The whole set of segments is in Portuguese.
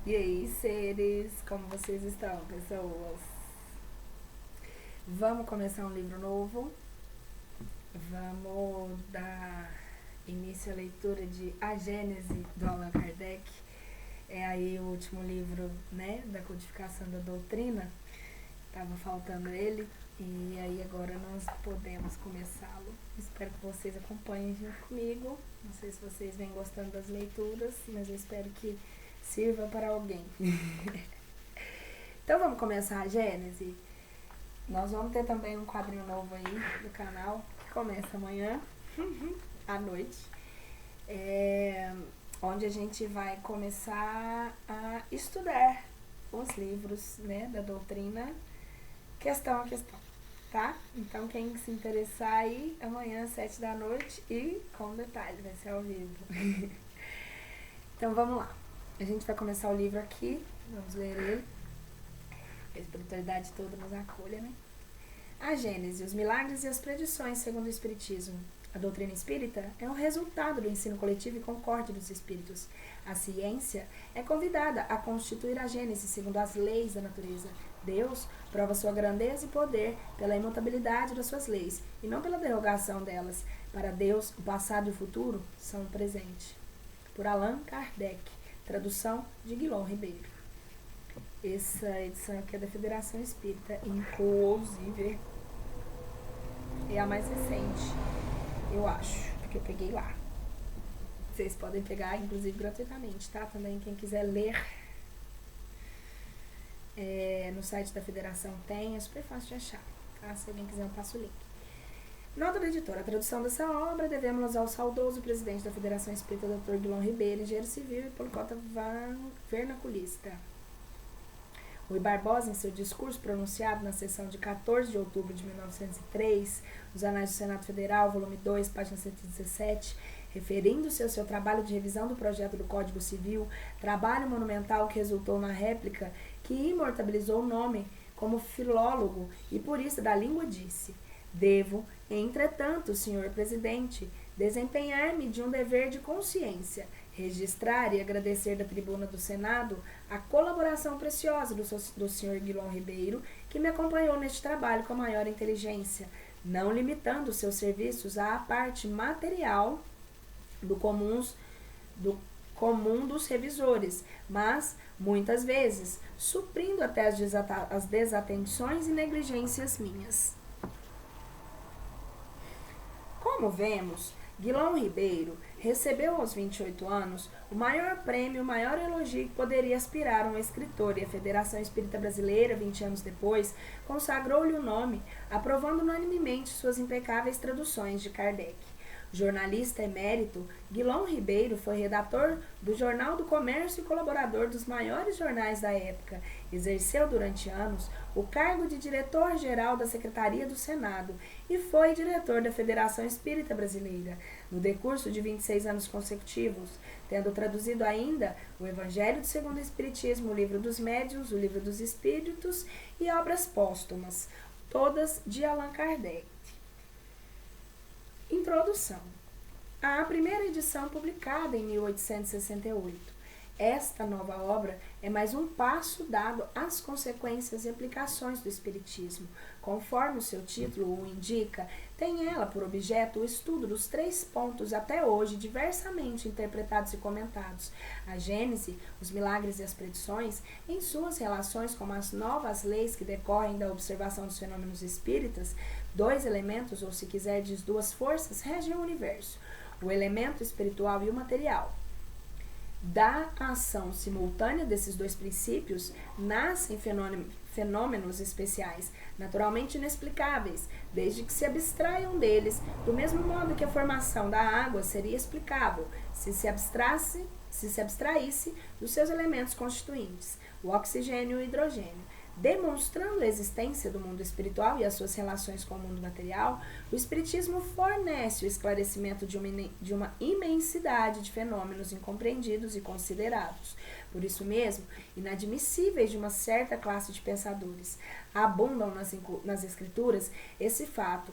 E aí, seres, como vocês estão, pessoas? Vamos começar um livro novo. Vamos dar início à leitura de A Gênese, do Allan Kardec. É aí o último livro, né, da codificação da doutrina. Tava faltando ele. E aí agora nós podemos começá-lo. Espero que vocês acompanhem junto comigo. Não sei se vocês vêm gostando das leituras, mas eu espero que sirva para alguém. Então vamos começar a Gênese. Nós vamos ter também um quadrinho novo aí do canal, que começa amanhã, à noite, onde a gente vai começar a estudar os livros, né, da doutrina, questão a questão, tá? Então quem se interessar aí, amanhã às 7 da noite e com detalhe, vai ser ao vivo. Então vamos lá. A gente vai começar o livro aqui, vamos ler ele. A espiritualidade toda nos acolha, né? A Gênese, os milagres e as predições segundo o Espiritismo. A doutrina espírita é um resultado do ensino coletivo e concorde dos espíritos. A ciência é convidada a constituir a Gênese segundo as leis da natureza. Deus prova sua grandeza e poder pela imutabilidade das suas leis e não pela derogação delas. Para Deus, o passado e o futuro são o presente. Por Allan Kardec, tradução de Guilom Ribeiro. Essa edição aqui é da Federação Espírita, inclusive é a mais recente, eu acho, porque eu peguei lá. Vocês podem pegar, inclusive, gratuitamente, tá? Também quem quiser ler no site da Federação tem, é super fácil de achar, tá? Se alguém quiser eu passo o link. Nota do editor. A tradução dessa obra devemos ao saudoso presidente da Federação Espírita, Dr. Guilom Ribeiro, engenheiro civil e policota vernaculista. Rui Barbosa, em seu discurso pronunciado na sessão de 14 de outubro de 1903, nos Anais do Senado Federal, volume 2, página 117, referindo-se ao seu trabalho de revisão do projeto do Código Civil, trabalho monumental que resultou na réplica que imortalizou o nome como filólogo e purista da língua, disse: devo, entretanto, senhor presidente, desempenhar-me de um dever de consciência, registrar e agradecer da tribuna do Senado a colaboração preciosa do Sr. Guilom Ribeiro, que me acompanhou neste trabalho com a maior inteligência, não limitando seus serviços à parte material do comum dos revisores, mas, muitas vezes, suprindo até as desatenções e negligências minhas. Como vemos, Guilom Ribeiro recebeu aos 28 anos o maior prêmio, o maior elogio que poderia aspirar um escritor, e a Federação Espírita Brasileira, 20 anos depois, consagrou-lhe o nome, aprovando unanimemente suas impecáveis traduções de Kardec. Jornalista emérito, Guilom Ribeiro foi redator do Jornal do Comércio e colaborador dos maiores jornais da época. Exerceu durante anos o cargo de diretor-geral da Secretaria do Senado e foi diretor da Federação Espírita Brasileira, no decurso de 26 anos consecutivos, tendo traduzido ainda o Evangelho segundo o Espiritismo, o Livro dos Médiuns, o Livro dos Espíritos e obras póstumas, todas de Allan Kardec. Introdução. A primeira edição publicada em 1868. Esta nova obra é mais um passo dado às consequências e aplicações do Espiritismo. Conforme o seu título o indica, tem ela por objeto o estudo dos 3 pontos até hoje diversamente interpretados e comentados: a Gênese, os milagres e as predições, em suas relações com as novas leis que decorrem da observação dos fenômenos espíritas. 2 elementos, ou se quiser diz 2 forças, regem o universo: o elemento espiritual e o material. Da ação simultânea desses 2 princípios nascem fenômenos especiais, naturalmente inexplicáveis, desde que se abstraiam deles, do mesmo modo que a formação da água seria explicável se se abstraísse dos seus elementos constituintes, o oxigênio e o hidrogênio. Demonstrando a existência do mundo espiritual e as suas relações com o mundo material, o Espiritismo fornece o esclarecimento de uma imensidade de fenômenos incompreendidos e considerados, por isso mesmo, inadmissíveis de uma certa classe de pensadores. Abundam nas Escrituras esse fato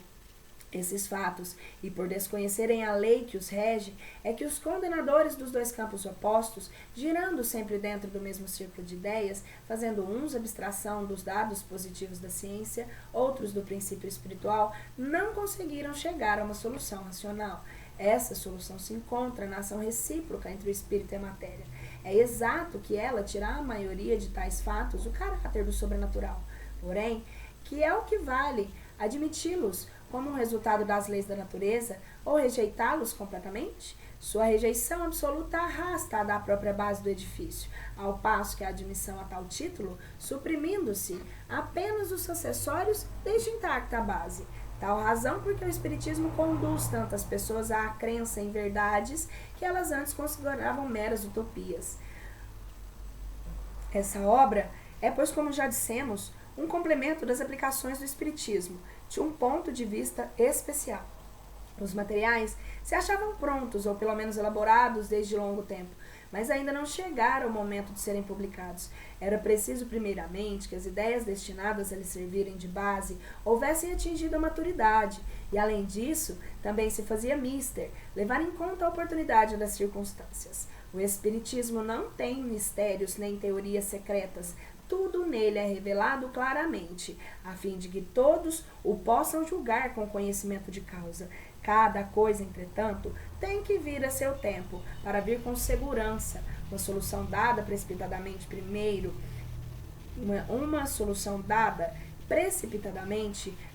Esses fatos, e por desconhecerem a lei que os rege, é que os condenadores dos dois campos opostos, girando sempre dentro do mesmo círculo de ideias, fazendo uns abstração dos dados positivos da ciência, outros do princípio espiritual, não conseguiram chegar a uma solução racional. Essa solução se encontra na ação recíproca entre o espírito e a matéria. É exato que ela tirar a maioria de tais fatos o caráter do sobrenatural. Porém, que é o que vale admiti-los como um resultado das leis da natureza ou rejeitá-los completamente? Sua rejeição absoluta arrasta da própria base do edifício, ao passo que a admissão a tal título, suprimindo-se apenas os acessórios, deixa intacta a base. Tal razão porque o Espiritismo conduz tantas pessoas à crença em verdades que elas antes consideravam meras utopias. Essa obra é, pois, como já dissemos, um complemento das aplicações do Espiritismo, de um ponto de vista especial. Os materiais se achavam prontos, ou pelo menos elaborados desde longo tempo, mas ainda não chegaram ao momento de serem publicados. Era preciso, primeiramente, que as ideias destinadas a lhes servirem de base houvessem atingido a maturidade, e, além disso, também se fazia mister levar em conta a oportunidade das circunstâncias. O Espiritismo não tem mistérios nem teorias secretas. Tudo nele é revelado claramente, a fim de que todos o possam julgar com conhecimento de causa. Cada coisa, entretanto, tem que vir a seu tempo, para vir com segurança. Uma solução dada precipitadamente primeiro,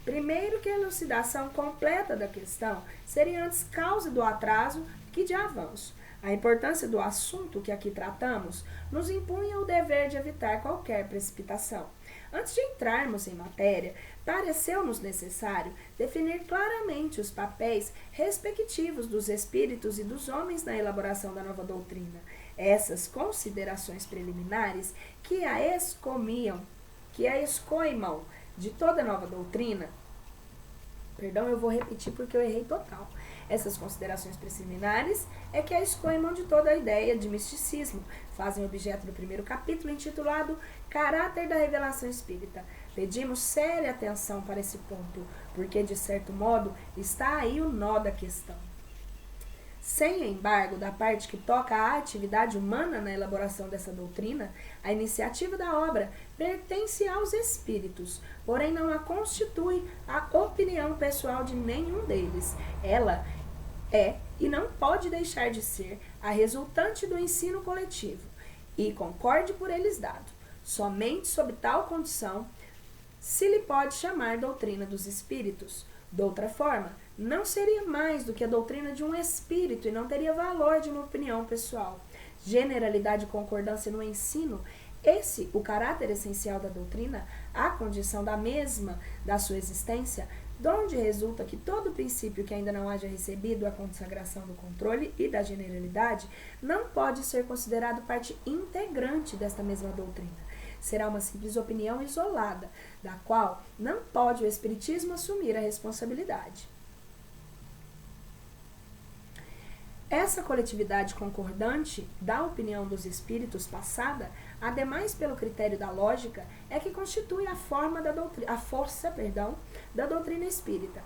primeiro que a elucidação completa da questão, seria antes causa do atraso que de avanço. A importância do assunto que aqui tratamos nos impunha o dever de evitar qualquer precipitação. Antes de entrarmos em matéria, pareceu-nos necessário definir claramente os papéis respectivos dos espíritos e dos homens na elaboração da nova doutrina. Essas considerações preliminares que a escoimam de toda nova doutrina. Perdão, eu vou repetir porque eu errei total. Essas considerações preliminares é que a escoimam de toda a ideia de misticismo, fazem objeto do primeiro capítulo intitulado Caráter da Revelação Espírita. Pedimos séria atenção para esse ponto, porque, de certo modo, está aí o nó da questão. Sem embargo, da parte que toca à atividade humana na elaboração dessa doutrina, a iniciativa da obra pertence aos espíritos, porém não a constitui a opinião pessoal de nenhum deles. Ela é e não pode deixar de ser a resultante do ensino coletivo, e concorde por eles dado. Somente sob tal condição se lhe pode chamar doutrina dos espíritos. De outra forma, não seria mais do que a doutrina de um espírito e não teria valor de uma opinião pessoal. Generalidade e concordância no ensino, esse o caráter essencial da doutrina, a condição da mesma da sua existência, donde resulta que todo princípio que ainda não haja recebido a consagração do controle e da generalidade não pode ser considerado parte integrante desta mesma doutrina. Será uma simples opinião isolada, da qual não pode o Espiritismo assumir a responsabilidade. Essa coletividade concordante da opinião dos espíritos passada, ademais pelo critério da lógica, é que constitui a força da doutrina espírita.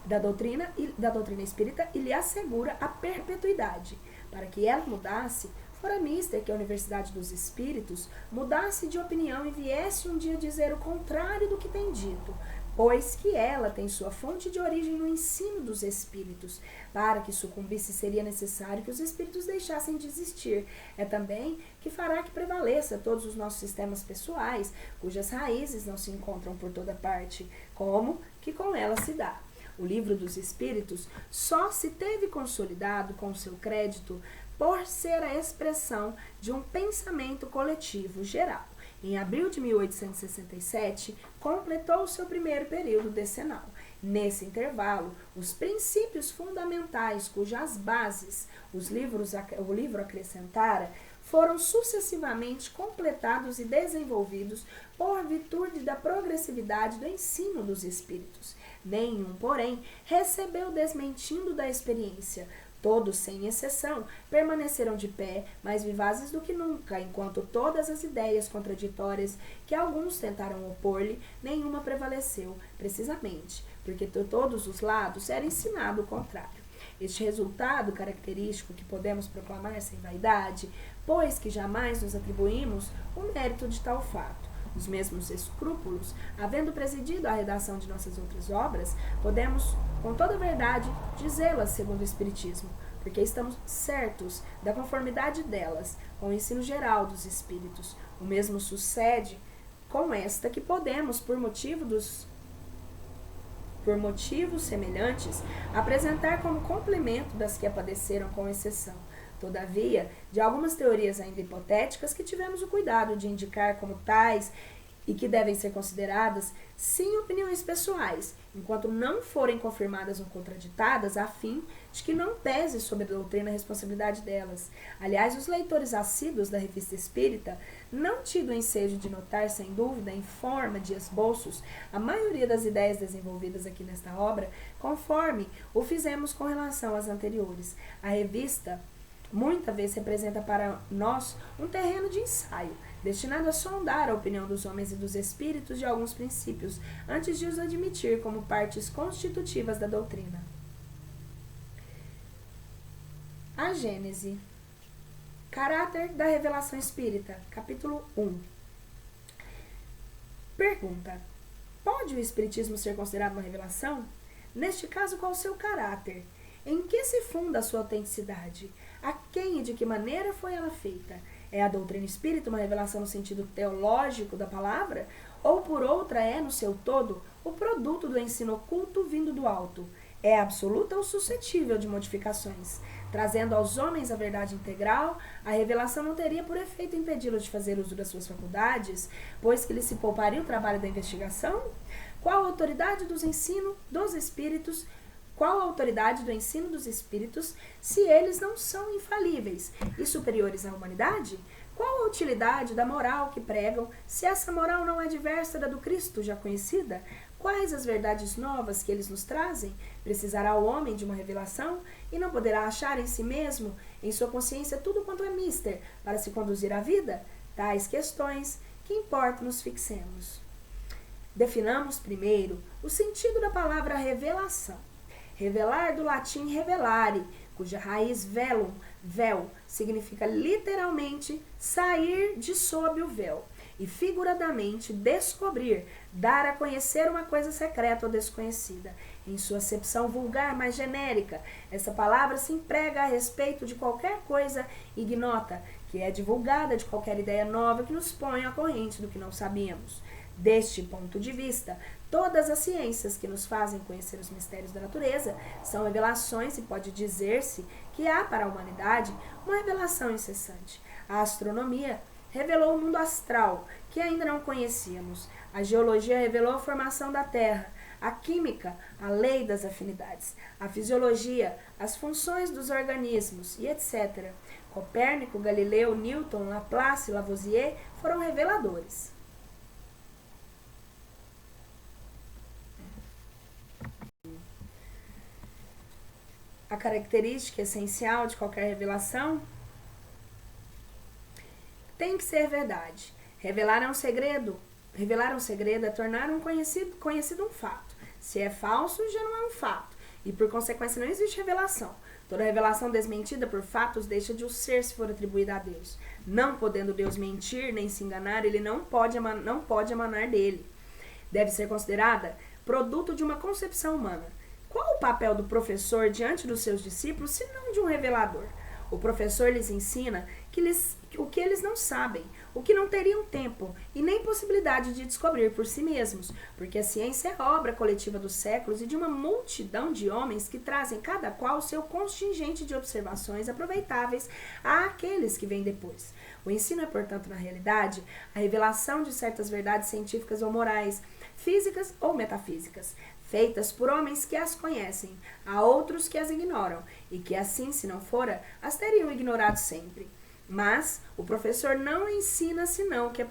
Da doutrina espírita e lhe assegura a perpetuidade. Para que ela mudasse, fora mister que a Universidade dos Espíritos mudasse de opinião e viesse um dia dizer o contrário do que tem dito, pois que ela tem sua fonte de origem no ensino dos espíritos. Para que sucumbisse, seria necessário que os espíritos deixassem de existir. É também que fará que prevaleça todos os nossos sistemas pessoais, cujas raízes não se encontram por toda parte, como que com ela se dá. O Livro dos Espíritos só se teve consolidado com o seu crédito por ser a expressão de um pensamento coletivo geral. Em abril de 1867, completou o seu primeiro período decenal. Nesse intervalo, os princípios fundamentais cujas bases o livro acrescentara foram sucessivamente completados e desenvolvidos por virtude da progressividade do ensino dos espíritos. Nenhum, porém, recebeu desmentindo da experiência. Todos, sem exceção, permaneceram de pé, mais vivazes do que nunca, enquanto todas as ideias contraditórias que alguns tentaram opor-lhe, nenhuma prevaleceu, precisamente, porque de todos os lados era ensinado o contrário. Este resultado característico que podemos proclamar sem vaidade, pois que jamais nos atribuímos o mérito de tal fato. Os mesmos escrúpulos, havendo presidido a redação de nossas outras obras, podemos, com toda a verdade, dizê-las segundo o Espiritismo, porque estamos certos da conformidade delas com o ensino geral dos Espíritos. O mesmo sucede com esta que podemos, por motivos semelhantes, apresentar como complemento das que a padeceram com exceção. Todavia, de algumas teorias ainda hipotéticas que tivemos o cuidado de indicar como tais e que devem ser consideradas, sim, opiniões pessoais, enquanto não forem confirmadas ou contraditadas, a fim de que não pese sobre a doutrina a responsabilidade delas. Aliás, os leitores assíduos da Revista Espírita, não tido ensejo de notar, sem dúvida, em forma de esboços, a maioria das ideias desenvolvidas aqui nesta obra, conforme o fizemos com relação às anteriores. A revista muita vez representa para nós um terreno de ensaio, destinado a sondar a opinião dos homens e dos espíritos de alguns princípios, antes de os admitir como partes constitutivas da doutrina. A Gênese. Caráter da revelação espírita, capítulo 1. Pergunta: pode o espiritismo ser considerado uma revelação? Neste caso, qual o seu caráter? Em que se funda a sua autenticidade? A quem e de que maneira foi ela feita? É a doutrina espírita uma revelação no sentido teológico da palavra? Ou, por outra, é, no seu todo, o produto do ensino oculto vindo do alto? É absoluta ou suscetível de modificações? Trazendo aos homens a verdade integral, a revelação não teria por efeito impedi-los de fazer uso das suas faculdades, pois que lhes se pouparia o trabalho da investigação? Qual a autoridade dos ensinos dos espíritos? Qual a autoridade do ensino dos espíritos se eles não são infalíveis e superiores à humanidade? Qual a utilidade da moral que pregam se essa moral não é diversa da do Cristo já conhecida? Quais as verdades novas que eles nos trazem? Precisará o homem de uma revelação e não poderá achar em si mesmo, em sua consciência, tudo quanto é mister para se conduzir à vida? Tais questões que importa nos fixemos. Definamos primeiro o sentido da palavra revelação. Revelar do latim revelare, cuja raiz velum, véu, significa literalmente sair de sob o véu, e figuradamente descobrir, dar a conhecer uma coisa secreta ou desconhecida. Em sua acepção vulgar, mais genérica, essa palavra se emprega a respeito de qualquer coisa ignota, que é divulgada de qualquer ideia nova que nos ponha à corrente do que não sabíamos. Deste ponto de vista, todas as ciências que nos fazem conhecer os mistérios da natureza são revelações e pode dizer-se que há para a humanidade uma revelação incessante. A astronomia revelou o mundo astral, que ainda não conhecíamos. A geologia revelou a formação da Terra. A química, a lei das afinidades. A fisiologia, as funções dos organismos e etc. Copérnico, Galileu, Newton, Laplace e Lavoisier foram reveladores. A característica essencial de qualquer revelação tem que ser verdade. Revelar um segredo é tornar conhecido um fato. Se é falso, já não é um fato. E, por consequência, não existe revelação. Toda revelação desmentida por fatos deixa de o ser se for atribuída a Deus. Não podendo Deus mentir nem se enganar, ele não pode emanar dele. Deve ser considerada produto de uma concepção humana. Qual o papel do professor diante dos seus discípulos, se não de um revelador? O professor lhes ensina o que eles não sabem, o que não teriam tempo e nem possibilidade de descobrir por si mesmos, porque a ciência é obra coletiva dos séculos e de uma multidão de homens que trazem cada qual o seu contingente de observações aproveitáveis àqueles que vêm depois. O ensino é, portanto, na realidade, a revelação de certas verdades científicas ou morais, físicas ou metafísicas, feitas por homens que as conhecem, a outros que as ignoram, e que assim, se não fora, as teriam ignorado sempre. Mas o professor não ensina senão o que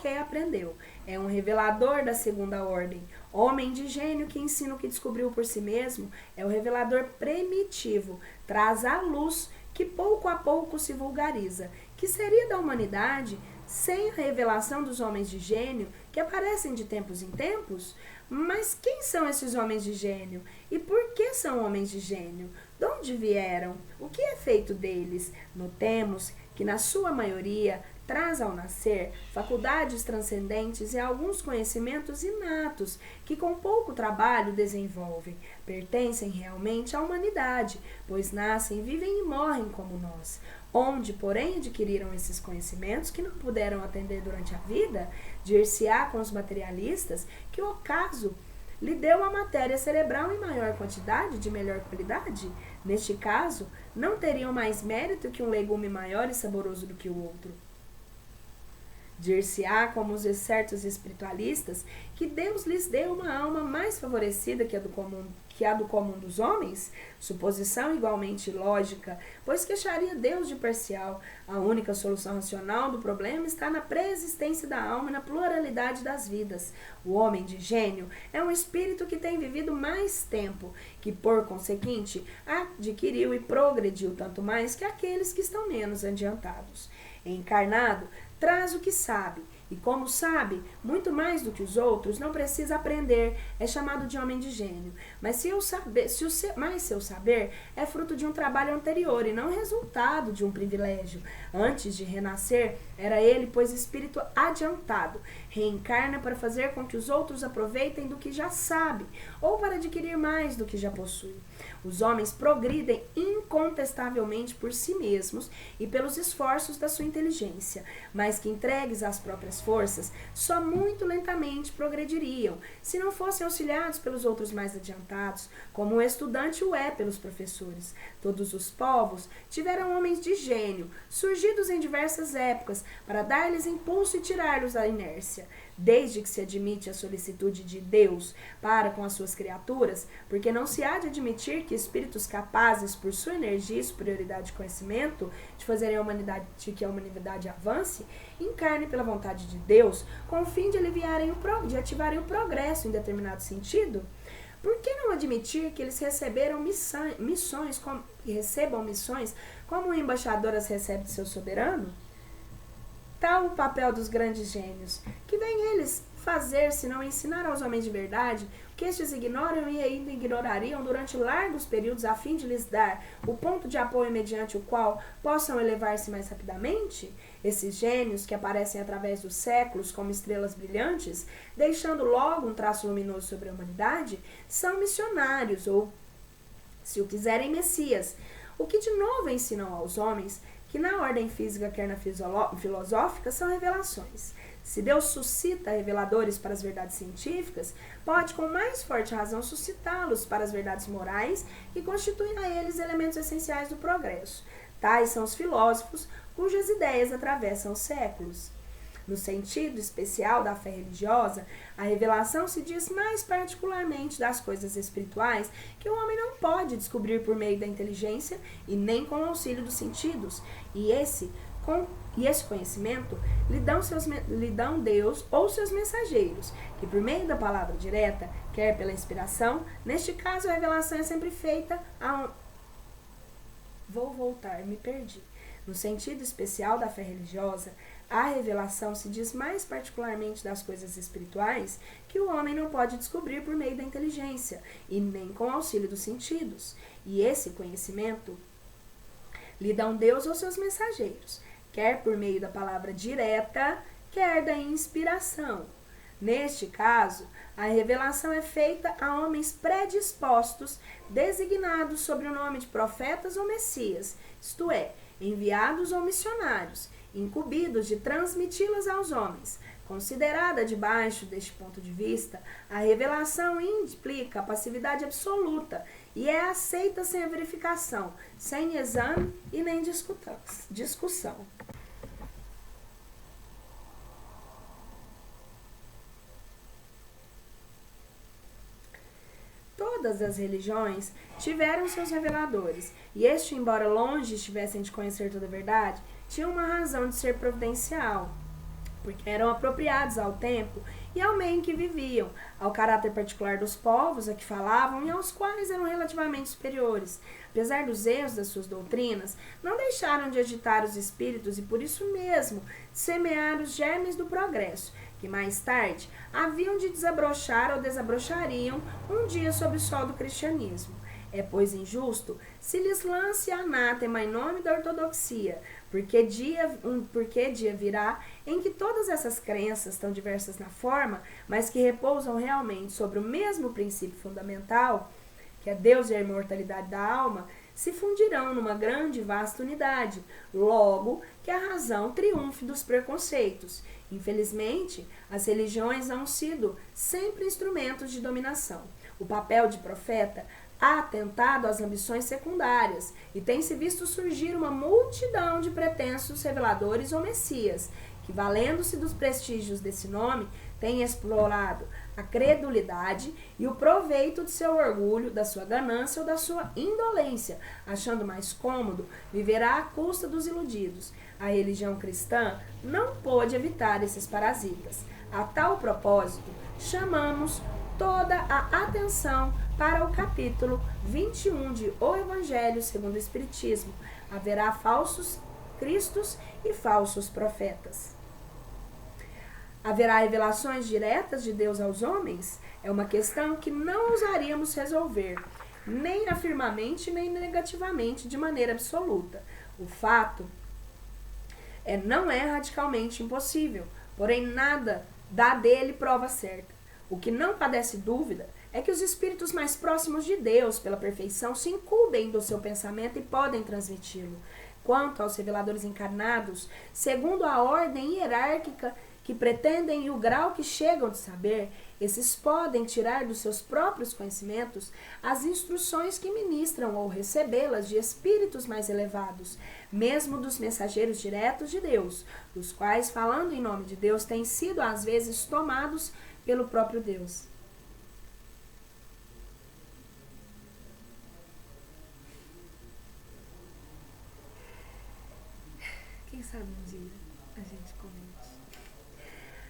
aprendeu. É um revelador da segunda ordem, Homem de gênio que ensina o que descobriu por si mesmo é o revelador primitivo, traz à luz que pouco a pouco se vulgariza. Que seria da humanidade sem a revelação dos homens de gênio que aparecem de tempos em tempos? Mas quem são esses homens de gênio? E por que são homens de gênio? De onde vieram? O que é feito deles? Notemos que, na sua maioria, traz ao nascer faculdades transcendentes e alguns conhecimentos inatos que com pouco trabalho desenvolvem. Pertencem realmente à humanidade, pois nascem, vivem e morrem como nós. Onde, porém, adquiriram esses conhecimentos que não puderam atender durante a vida, dir-se-á com os materialistas que o ocaso lhe deu a matéria cerebral em maior quantidade, de melhor qualidade? Neste caso, não teriam mais mérito que um legume maior e saboroso do que o outro. Dir-se-á, como os certos espiritualistas, que Deus lhes deu uma alma mais favorecida que a do comum dos homens? Suposição igualmente ilógica, pois queixaria Deus de parcial. A única solução racional do problema está na preexistência da alma e na pluralidade das vidas. O homem de gênio é um espírito que tem vivido mais tempo, que por conseguinte adquiriu e progrediu tanto mais que aqueles que estão menos adiantados. Encarnado, traz o que sabe, e como sabe, muito mais do que os outros, não precisa aprender, é chamado de homem de gênio. Mas seu saber é fruto de um trabalho anterior e não resultado de um privilégio. Antes de renascer, era ele, pois, espírito adiantado. Reencarna para fazer com que os outros aproveitem do que já sabe, ou para adquirir mais do que já possui. Os homens progridem incontestavelmente por si mesmos e pelos esforços da sua inteligência, mas que entregues às próprias forças, só muito lentamente progrediriam, se não fossem auxiliados pelos outros mais adiantados, como o estudante o é pelos professores. Todos os povos tiveram homens de gênio, surgidos em diversas épocas, para dar-lhes impulso e tirar-los da inércia. Desde que se admite a solicitude de Deus para com as suas criaturas, porque não se há de admitir que espíritos capazes, por sua energia e superioridade de conhecimento, de fazerem que a humanidade avance, encarne pela vontade de Deus, com o fim de ativarem o progresso em determinado sentido? Por que não admitir que eles recebam missões como o embaixador as recebe de seu soberano? Tal o papel dos grandes gênios. Que vêm eles fazer se não ensinar aos homens de verdade o que estes ignoram e ainda ignorariam durante largos períodos a fim de lhes dar o ponto de apoio mediante o qual possam elevar-se mais rapidamente? Esses gênios que aparecem através dos séculos como estrelas brilhantes, deixando logo um traço luminoso sobre a humanidade, são missionários ou, se o quiserem, messias. O que de novo ensinam aos homens que na ordem física, quer na filosófica, são revelações. Se Deus suscita reveladores para as verdades científicas, pode com mais forte razão suscitá-los para as verdades morais que constituem a eles elementos essenciais do progresso. Tais são os filósofos cujas ideias atravessam os séculos. No sentido especial da fé religiosa, a revelação se diz mais particularmente das coisas espirituais que o homem não pode descobrir por meio da inteligência e nem com o auxílio dos sentidos. E esse conhecimento lhe dão Deus ou seus mensageiros, que por meio da palavra direta, quer pela inspiração, neste caso a revelação é sempre feita No sentido especial da fé religiosa, a revelação se diz mais particularmente das coisas espirituais que o homem não pode descobrir por meio da inteligência e nem com o auxílio dos sentidos. E esse conhecimento lhe dão Deus ou seus mensageiros, quer por meio da palavra direta, quer da inspiração. Neste caso, a revelação é feita a homens predispostos, designados sob o nome de profetas ou messias, isto é, enviados ou missionários, incumbidos de transmiti-las aos homens. Considerada debaixo deste ponto de vista, a revelação implica a passividade absoluta e é aceita sem a verificação, sem exame e nem discussão. Todas as religiões tiveram seus reveladores, e estes, embora longe estivessem de conhecer toda a verdade, tinham uma razão de ser providencial. porque eram apropriados ao tempo e ao meio em que viviam, ao caráter particular dos povos a que falavam e aos quais eram relativamente superiores. Apesar dos erros das suas doutrinas, não deixaram de agitar os espíritos e, por isso mesmo, semear os germes do progresso, que mais tarde haviam de desabrochar ou desabrochariam um dia sob o sol do cristianismo. É, pois, injusto se lhes lance anátema em nome da ortodoxia, porque dia virá em que todas essas crenças, tão diversas na forma, mas que repousam realmente sobre o mesmo princípio fundamental, que é Deus e a imortalidade da alma, se fundirão numa grande e vasta unidade, logo que a razão triunfe dos preconceitos. Infelizmente, as religiões han sido sempre instrumentos de dominação. O papel de profeta há atentado às ambições secundárias e tem-se visto surgir uma multidão de pretensos reveladores ou messias, que, valendo-se dos prestígios desse nome, têm explorado a credulidade e o proveito de seu orgulho, da sua ganância ou da sua indolência, achando mais cômodo viver à custa dos iludidos. A religião cristã não pôde evitar esses parasitas. A tal propósito, chamamos toda a atenção para o capítulo 21 de O Evangelho segundo o Espiritismo. Haverá falsos cristos e falsos profetas. Haverá revelações diretas de Deus aos homens? É uma questão que não ousaríamos resolver, nem afirmamente, nem negativamente, de maneira absoluta. O fato não é radicalmente impossível, porém nada dá dele prova certa. O que não padece dúvida é que os espíritos mais próximos de Deus, pela perfeição, se incumbem do seu pensamento e podem transmiti-lo. Quanto aos reveladores encarnados, segundo a ordem hierárquica que pretendem e o grau que chegam de saber, esses podem tirar dos seus próprios conhecimentos as instruções que ministram ou recebê-las de espíritos mais elevados, mesmo dos mensageiros diretos de Deus, os quais, falando em nome de Deus, têm sido às vezes tomados pelo próprio Deus. Quem sabe um dia a gente comente.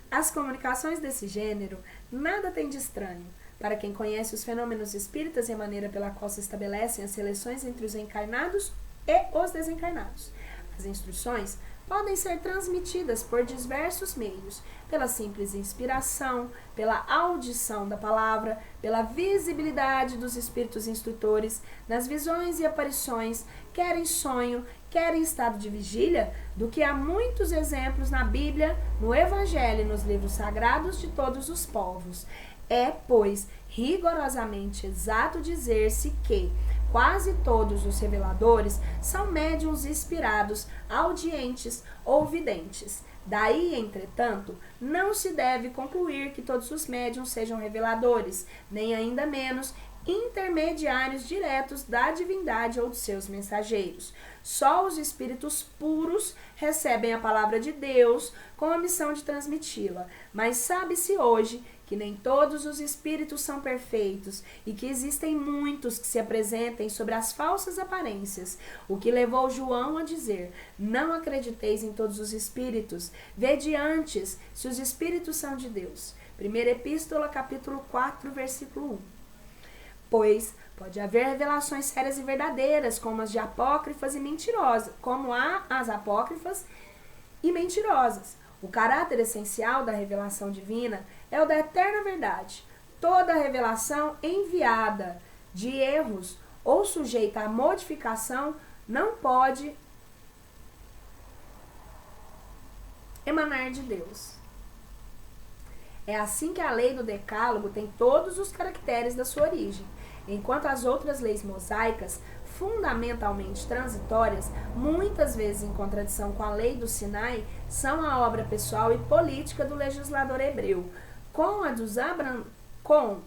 As comunicações desse gênero nada têm de estranho. Para quem conhece os fenômenos espíritas e a maneira pela qual se estabelecem as seleções entre os encarnados e os desencarnados. As instruções podem ser transmitidas por diversos meios, pela simples inspiração, pela audição da palavra, pela visibilidade dos espíritos instrutores, nas visões e aparições, quer em sonho, quer em estado de vigília, do que há muitos exemplos na Bíblia, no Evangelho e nos livros sagrados de todos os povos. É, pois, rigorosamente exato dizer-se que quase todos os reveladores são médiuns inspirados, audientes ou videntes. Daí, entretanto, não se deve concluir que todos os médiuns sejam reveladores, nem ainda menos intermediários diretos da divindade ou de seus mensageiros. Só os espíritos puros recebem a palavra de Deus com a missão de transmiti-la, mas sabe-se hoje que nem todos os espíritos são perfeitos e que existem muitos que se apresentem sobre as falsas aparências, o que levou João a dizer: não acrediteis em todos os espíritos, vede antes se os espíritos são de Deus. 1ª Epístola, capítulo 4, versículo 1. Pois pode haver revelações sérias e verdadeiras, como as de apócrifas e mentirosas, como há as apócrifas e mentirosas. O caráter essencial da revelação divina é o da eterna verdade. Toda revelação enviada de erros ou sujeita a modificação não pode emanar de Deus. É assim que a lei do Decálogo tem todos os caracteres da sua origem, enquanto as outras leis mosaicas, fundamentalmente transitórias, muitas vezes em contradição com a lei do Sinai, são a obra pessoal e política do legislador hebreu. Com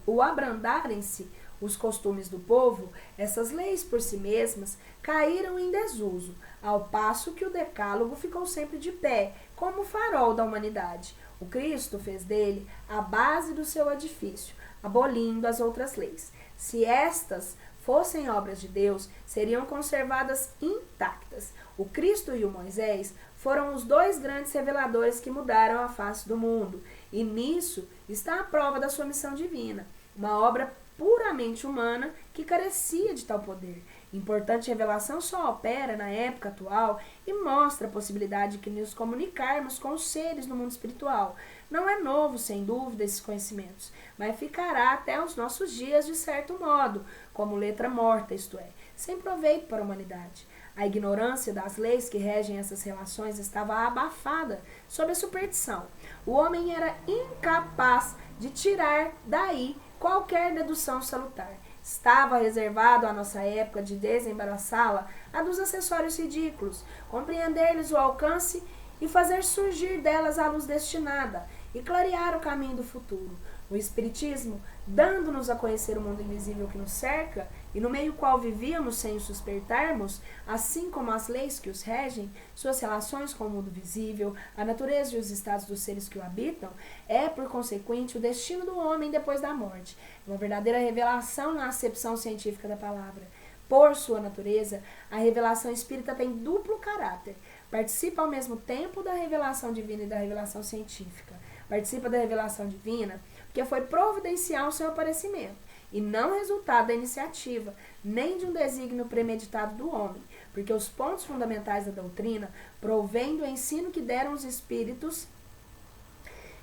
o abrandarem-se os costumes do povo, essas leis por si mesmas caíram em desuso, ao passo que o Decálogo ficou sempre de pé, como o farol da humanidade. O Cristo fez dele a base do seu edifício, abolindo as outras leis. Se estas fossem obras de Deus, seriam conservadas intactas. O Cristo e o Moisés foram os dois grandes reveladores que mudaram a face do mundo, e nisso está a prova da sua missão divina, uma obra puramente humana que carecia de tal poder. Importante revelação só opera na época atual e mostra a possibilidade de nos comunicarmos com os seres no mundo espiritual. Não é novo, sem dúvida, esses conhecimentos, mas ficará até os nossos dias, de certo modo, como letra morta, isto é, sem proveito para a humanidade. A ignorância das leis que regem essas relações estava abafada sob a superstição. O homem era incapaz de tirar daí qualquer dedução salutar. Estava reservado à nossa época de desembaraçá-la a dos acessórios ridículos, compreender-lhes o alcance e fazer surgir delas a luz destinada e clarear o caminho do futuro. O Espiritismo, dando-nos a conhecer o mundo invisível que nos cerca e no meio qual vivíamos sem o suspeitarmos, assim como as leis que os regem, suas relações com o mundo visível, a natureza e os estados dos seres que o habitam, é, por consequente, o destino do homem depois da morte. É uma verdadeira revelação na acepção científica da palavra. Por sua natureza, a revelação espírita tem duplo caráter. Participa ao mesmo tempo da revelação divina e da revelação científica. Participa da revelação divina porque foi providencial o seu aparecimento, e não resultado da iniciativa, nem de um desígnio premeditado do homem, porque os pontos fundamentais da doutrina provêm do ensino que deram os espíritos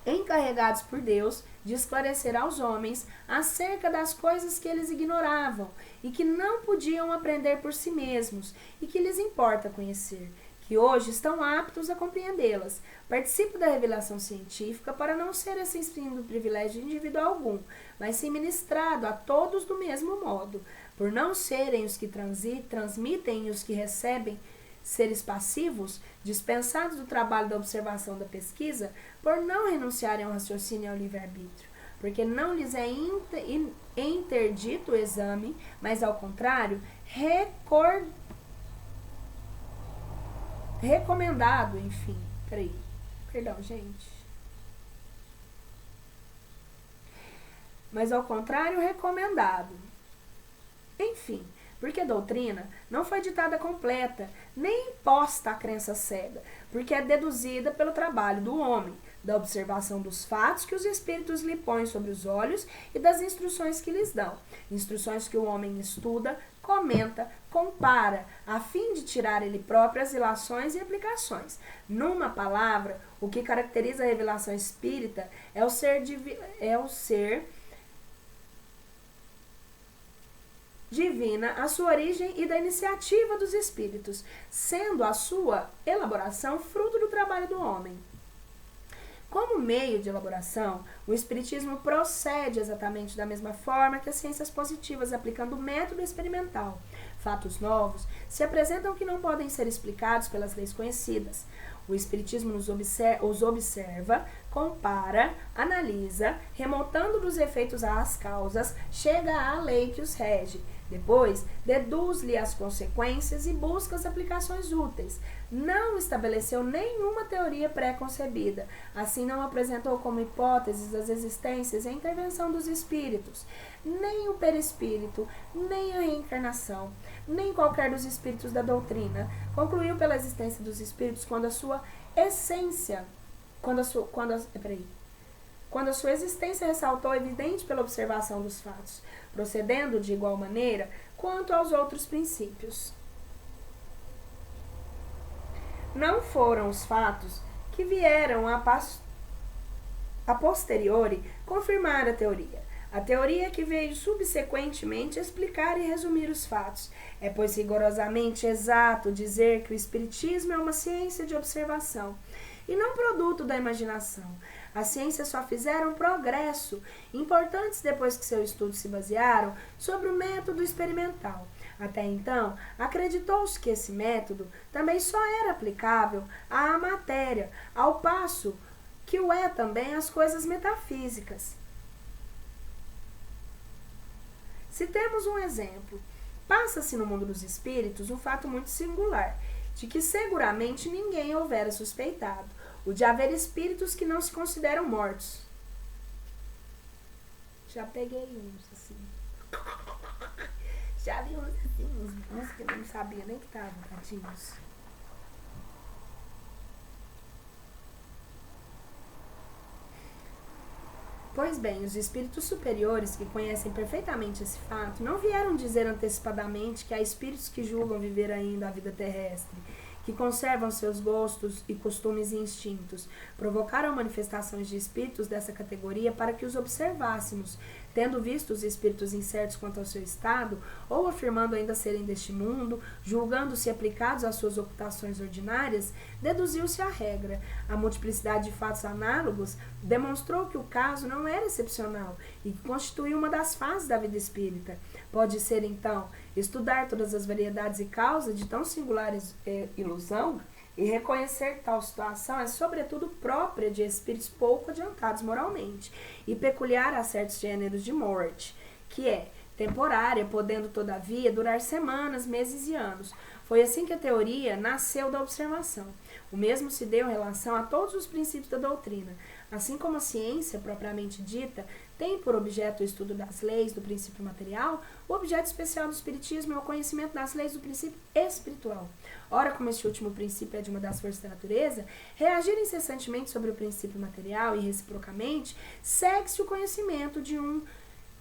encarregados por Deus de esclarecer aos homens acerca das coisas que eles ignoravam e que não podiam aprender por si mesmos e que lhes importa conhecer, que hoje estão aptos a compreendê-las. Participo da revelação científica para não ser ascensindo privilégio individual algum, mas sim ministrado a todos do mesmo modo, por não serem os que transmitem e os que recebem seres passivos, dispensados do trabalho da observação da pesquisa, por não renunciarem ao raciocínio e ao livre-arbítrio, porque não lhes é interdito o exame, mas ao contrário, recomendado, enfim. Perdão, gente. Mas ao contrário, recomendado. Enfim, porque a doutrina não foi ditada completa, nem imposta à crença cega, porque é deduzida pelo trabalho do homem, da observação dos fatos que os espíritos lhe põem sobre os olhos e das instruções que lhes dão. Instruções que o homem estuda, comenta, compara, a fim de tirar ele próprio as ilações e aplicações. Numa palavra, o que caracteriza a revelação espírita é o ser divina, a sua origem e da iniciativa dos espíritos, sendo a sua elaboração fruto do trabalho do homem. Como meio de elaboração, o Espiritismo procede exatamente da mesma forma que as ciências positivas, aplicando o método experimental. Fatos novos se apresentam que não podem ser explicados pelas leis conhecidas. O Espiritismo os observa, compara, analisa, remontando dos efeitos às causas, chega à lei que os rege. Depois, deduz-lhe as consequências e busca as aplicações úteis. Não estabeleceu nenhuma teoria pré-concebida. Assim, não apresentou como hipóteses as existências e a intervenção dos espíritos, nem o perispírito, nem a reencarnação, nem qualquer dos espíritos da doutrina. Concluiu pela existência dos espíritos quando a sua existência ressaltou evidente pela observação dos fatos, procedendo de igual maneira quanto aos outros princípios. Não foram os fatos que vieram a posteriori confirmar a teoria. A teoria que veio subsequentemente explicar e resumir os fatos. É, pois, rigorosamente exato dizer que o Espiritismo é uma ciência de observação e não produto da imaginação. As ciências só fizeram progresso, importantes depois que seu estudo se basearam sobre o método experimental. Até então, acreditou-se que esse método também só era aplicável à matéria, ao passo que o é também às coisas metafísicas. Se temos um exemplo, passa-se no mundo dos espíritos um fato muito singular, de que seguramente ninguém houvera suspeitado, o de haver espíritos que não se consideram mortos. Já peguei uns assim. Já vi uns assim, uns que eu não sabia nem que estavam, tadinhos. Pois bem, os espíritos superiores, que conhecem perfeitamente esse fato, não vieram dizer antecipadamente que há espíritos que julgam viver ainda a vida terrestre, que conservam seus gostos e costumes e instintos. Provocaram manifestações de espíritos dessa categoria para que os observássemos, tendo visto os espíritos incertos quanto ao seu estado, ou afirmando ainda serem deste mundo, julgando-se aplicados às suas ocultações ordinárias, deduziu-se a regra. A multiplicidade de fatos análogos demonstrou que o caso não era excepcional e que constituía uma das fases da vida espírita. Pode ser, então, estudar todas as variedades e causas de tão singular ilusão, e reconhecer tal situação é sobretudo própria de espíritos pouco adiantados moralmente e peculiar a certos gêneros de morte, que é temporária, podendo todavia durar semanas, meses e anos. Foi assim que a teoria nasceu da observação. O mesmo se deu em relação a todos os princípios da doutrina. Assim como a ciência, propriamente dita, tem por objeto o estudo das leis do princípio material, o objeto especial do espiritismo é o conhecimento das leis do princípio espiritual. Ora, como este último princípio é de uma das forças da natureza, reagir incessantemente sobre o princípio material e reciprocamente, segue-se o conhecimento de um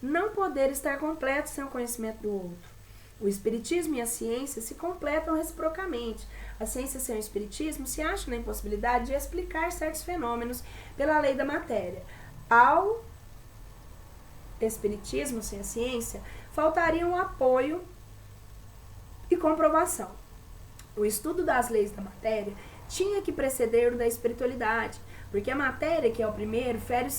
não poder estar completo sem o conhecimento do outro. O espiritismo e a ciência se completam reciprocamente. A ciência sem o espiritismo se acha na impossibilidade de explicar certos fenômenos pela lei da matéria. Ao espiritismo sem a ciência, faltaria um apoio e comprovação. O estudo das leis da matéria tinha que preceder o da espiritualidade, porque a matéria que é o primeiro fere os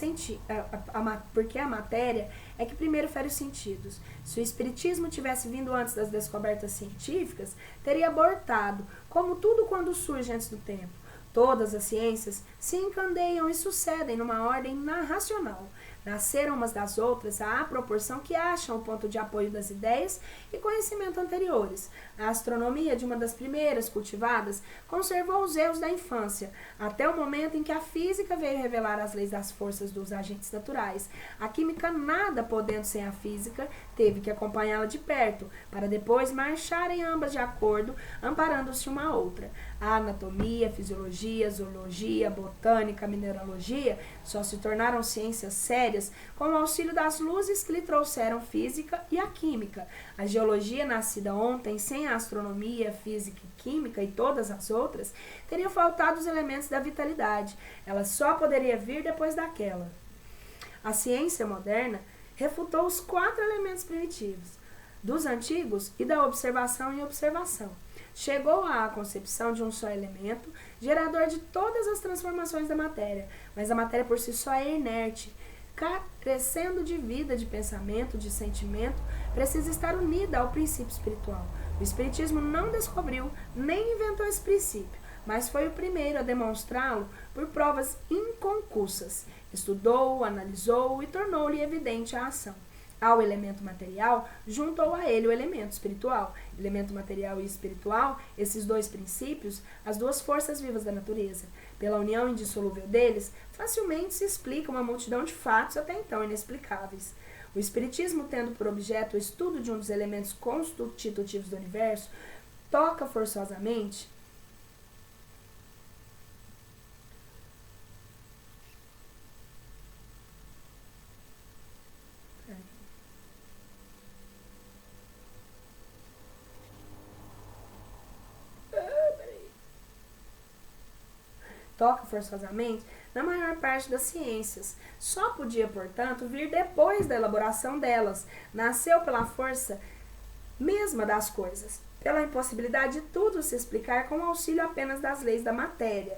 porque a matéria é que primeiro fere os sentidos. Se o espiritismo tivesse vindo antes das descobertas científicas, teria abortado, como tudo quando surge antes do tempo. Todas as ciências se encandeiam e sucedem numa ordem racional. Nasceram umas das outras à proporção que acham o ponto de apoio das ideias e conhecimento anteriores. A astronomia, de uma das primeiras cultivadas, conservou os erros da infância, até o momento em que a física veio revelar as leis das forças dos agentes naturais. A química, nada podendo sem a física, teve que acompanhá-la de perto, para depois marcharem ambas de acordo, amparando-se uma à outra. A anatomia, fisiologia, zoologia, botânica, mineralogia só se tornaram ciências sérias com o auxílio das luzes que lhe trouxeram física e a química. A geologia, nascida ontem, sem a astronomia, física e química e todas as outras, teria faltado os elementos da vitalidade. Ela só poderia vir depois daquela. A ciência moderna refutou os 4 elementos primitivos, dos antigos e da observação em observação. Chegou à concepção de um só elemento, gerador de todas as transformações da matéria, mas a matéria por si só é inerte. Carecendo de vida, de pensamento, de sentimento, precisa estar unida ao princípio espiritual. O espiritismo não descobriu nem inventou esse princípio, mas foi o primeiro a demonstrá-lo por provas inconcussas. Estudou-o, analisou-o e tornou-lhe evidente a ação. Ao elemento material, juntou a ele o elemento espiritual. Elemento material e espiritual, esses 2 princípios, as 2 forças vivas da natureza. Pela união indissolúvel deles, facilmente se explica uma multidão de fatos até então inexplicáveis. O espiritismo, tendo por objeto o estudo de um dos elementos constitutivos do universo, toca forçosamente na maior parte das ciências. Só podia, portanto, vir depois da elaboração delas. Nasceu pela força mesma das coisas, pela impossibilidade de tudo se explicar com o auxílio apenas das leis da matéria.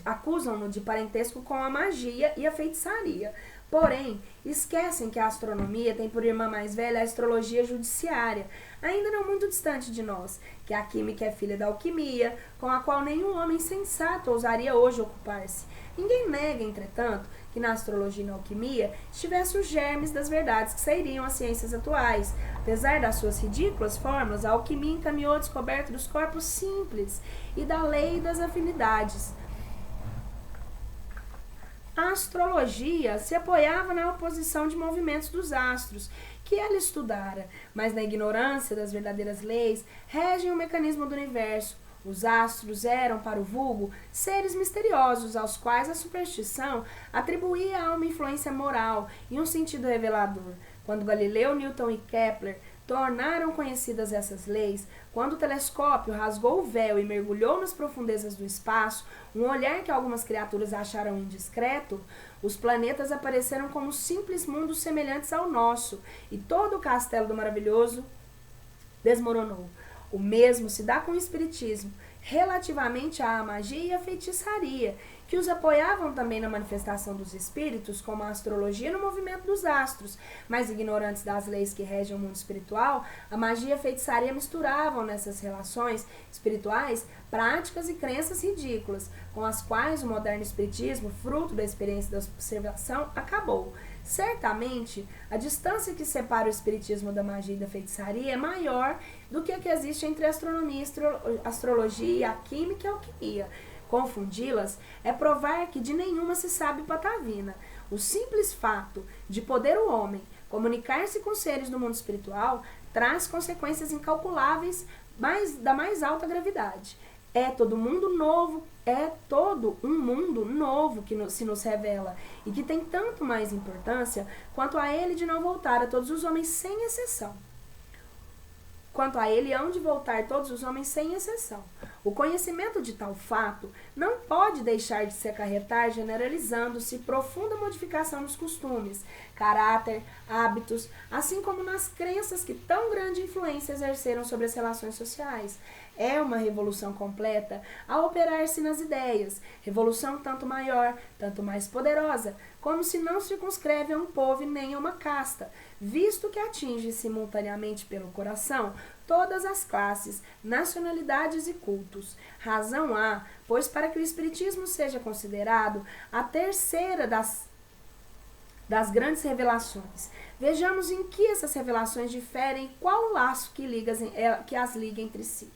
Acusam-no de parentesco com a magia e a feitiçaria. Porém, esquecem que a astronomia tem por irmã mais velha a astrologia judiciária, ainda não muito distante de nós, que a química é filha da alquimia, com a qual nenhum homem sensato ousaria hoje ocupar-se. Ninguém nega, entretanto, que na astrologia e na alquimia estivesse os germes das verdades que sairiam às ciências atuais. Apesar das suas ridículas fórmulas, a alquimia encaminhou a descoberta dos corpos simples e da lei das afinidades. A astrologia se apoiava na oposição de movimentos dos astros, que ela estudara, mas na ignorância das verdadeiras leis, regem o mecanismo do universo. Os astros eram, para o vulgo, seres misteriosos aos quais a superstição atribuía a uma influência moral e um sentido revelador. Quando Galileu, Newton e Kepler tornaram conhecidas essas leis, quando o telescópio rasgou o véu e mergulhou nas profundezas do espaço, um olhar que algumas criaturas acharam indiscreto, os planetas apareceram como simples mundos semelhantes ao nosso, e todo o castelo do maravilhoso desmoronou. O mesmo se dá com o espiritismo, relativamente à magia e à feitiçaria, que os apoiavam também na manifestação dos espíritos, como a astrologia no movimento dos astros, mas ignorantes das leis que regem o mundo espiritual, a magia e a feitiçaria misturavam nessas relações espirituais práticas e crenças ridículas, com as quais o moderno espiritismo, fruto da experiência da observação, acabou. Certamente, a distância que separa o espiritismo da magia e da feitiçaria é maior do que a que existe entre a astronomia, astrologia, a química e a alquimia. Confundi-las é provar que de nenhuma se sabe patavina. O simples fato de poder o homem comunicar-se com seres do mundo espiritual traz consequências incalculáveis da mais alta gravidade. É todo um mundo novo que se nos revela e que tem tanto mais importância quanto a ele de não voltar a todos os homens sem exceção. Quanto a ele hão de voltar todos os homens sem exceção. O conhecimento de tal fato não pode deixar de se acarretar generalizando-se profunda modificação nos costumes, caráter, hábitos, assim como nas crenças que tão grande influência exerceram sobre as relações sociais. É uma revolução completa a operar-se nas ideias, revolução tanto maior, tanto mais poderosa, como se não circunscreve a um povo nem a uma casta, visto que atinge simultaneamente pelo coração todas as classes, nacionalidades e cultos. Razão há, pois, para que o espiritismo seja considerado a terceira das grandes revelações. Vejamos em que essas revelações diferem e qual o laço que as liga entre si.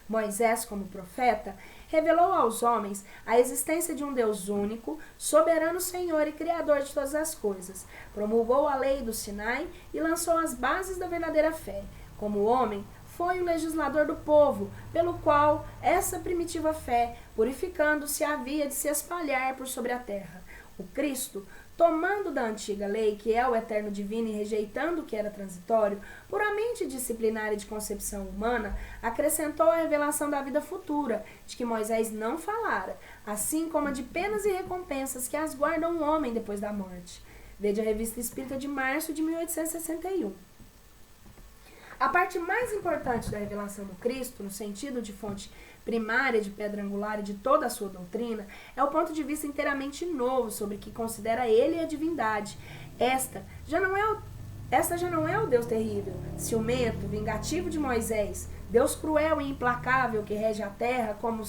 Moisés, como profeta, revelou aos homens a existência de um Deus único, soberano Senhor e Criador de todas as coisas. Promulgou a lei do Sinai e lançou as bases da verdadeira fé. Como homem, foi o legislador do povo, pelo qual essa primitiva fé, purificando-se, havia de se espalhar por sobre a terra. O Cristo, tomando da antiga lei, que é o eterno divino, e rejeitando o que era transitório, puramente disciplinar e de concepção humana, acrescentou a revelação da vida futura, de que Moisés não falara, assim como a de penas e recompensas que as guardam o homem depois da morte. Veja a Revista Espírita de março de 1861. A parte mais importante da revelação do Cristo, no sentido de fonte primária de pedra angular e de toda a sua doutrina, é o ponto de vista inteiramente novo sobre que considera ele a divindade. Esta já não é o Deus terrível, ciumento, vingativo de Moisés, Deus cruel e implacável que rege a terra com o